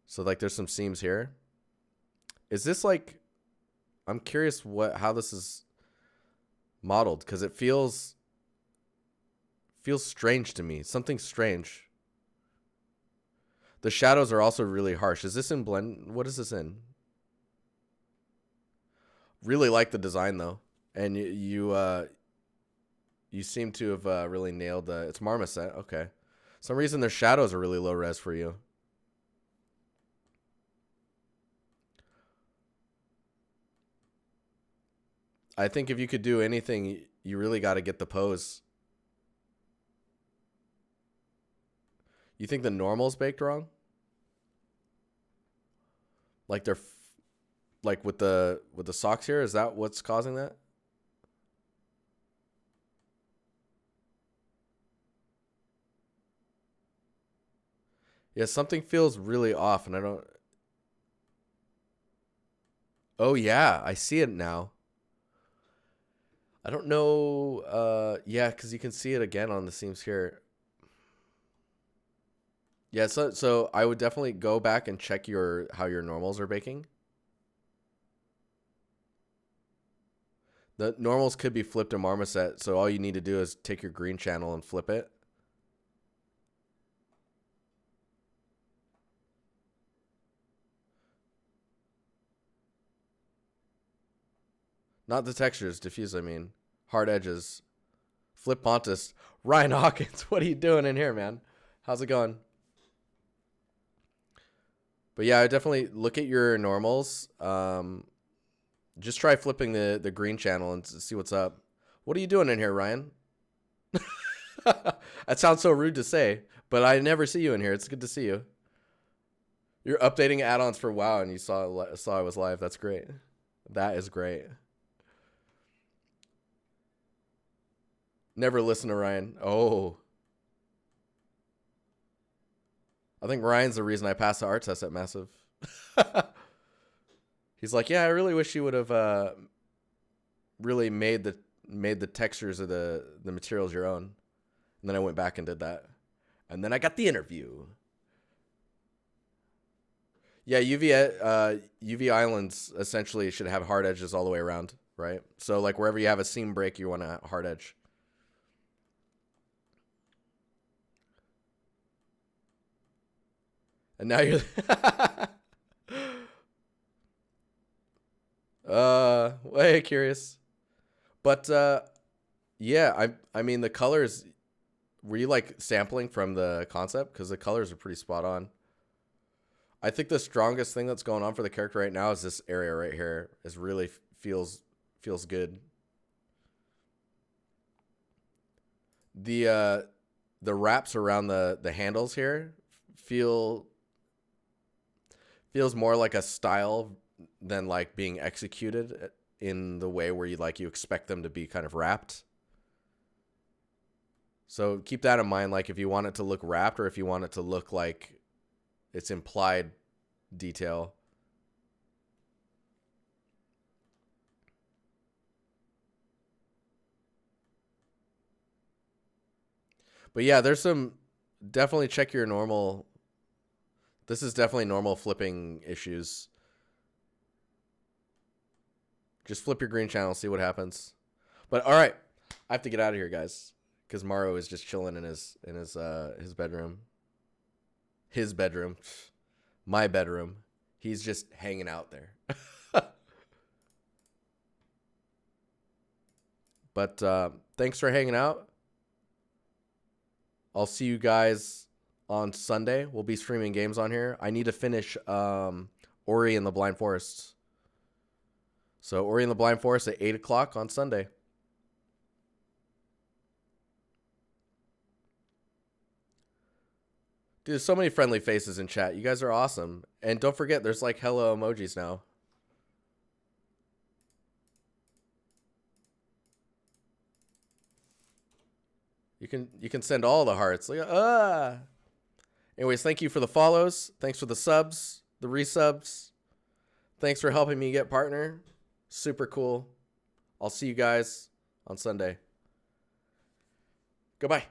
So like there's some seams here. Is this like, I'm curious how this is modeled, because it feels strange to me. Something strange. The shadows are also really harsh. Is this in blend? What is this in? Really like the design though, and you seem to have really nailed the. It's marmoset. Okay, some reason their shadows are really low res for you. I think if you could do anything, you really got to get the pose. You think the normal's baked wrong? Like they're like with the socks here, is that what's causing that? Yeah, something feels really off and I don't. Oh yeah, I see it now. I don't know yeah, cuz you can see it again on the seams here. Yeah, so I would definitely go back and check how your normals are baking. The normals could be flipped to marmoset, so all you need to do is take your green channel and flip it. Not the textures, diffuse, I mean. Hard edges. Flip Pontus. Ryan Hawkins, what are you doing in here, man? How's it going? But yeah, I definitely look at your normals. Just try flipping the green channel and see what's up. What are you doing in here, Ryan? That sounds so rude to say, but I never see you in here. It's good to see you. You're updating add-ons for WoW and you saw I was live. That's great. That is great. Never listen to Ryan. Oh. I think Ryan's the reason I passed the art test at Massive. He's like, yeah, I really wish you would have really made the textures of the materials your own. And then I went back and did that. And then I got the interview. Yeah, UV islands essentially should have hard edges all the way around, right? So like wherever you have a seam break, you want a hard edge. And now you're way curious. But yeah, I mean the colors, were you like sampling from the concept? Because the colors are pretty spot on. I think the strongest thing that's going on for the character right now is this area right here. Is really feels good. The wraps around the handles here feels more like a style than like being executed in the way where you expect them to be kind of wrapped. So keep that in mind, like if you want it to look wrapped or if you want it to look like it's implied detail. But yeah, there's some, definitely check your normal. This is definitely normal flipping issues. Just flip your green channel, see what happens. But all right, I have to get out of here, guys, because Mario is just chilling in his bedroom. His bedroom, my bedroom. He's just hanging out there. But thanks for hanging out. I'll see you guys on Sunday. We'll be streaming games on here. I need to finish Ori and the Blind Forest. So Ori and the Blind Forest at 8 o'clock on Sunday. Dude, there's so many friendly faces in chat. You guys are awesome. And don't forget, there's like hello emojis now. You can send all the hearts. Like, Anyways, thank you for the follows. Thanks for the subs, the resubs. Thanks for helping me get partner. Super cool. I'll see you guys on Sunday. Goodbye.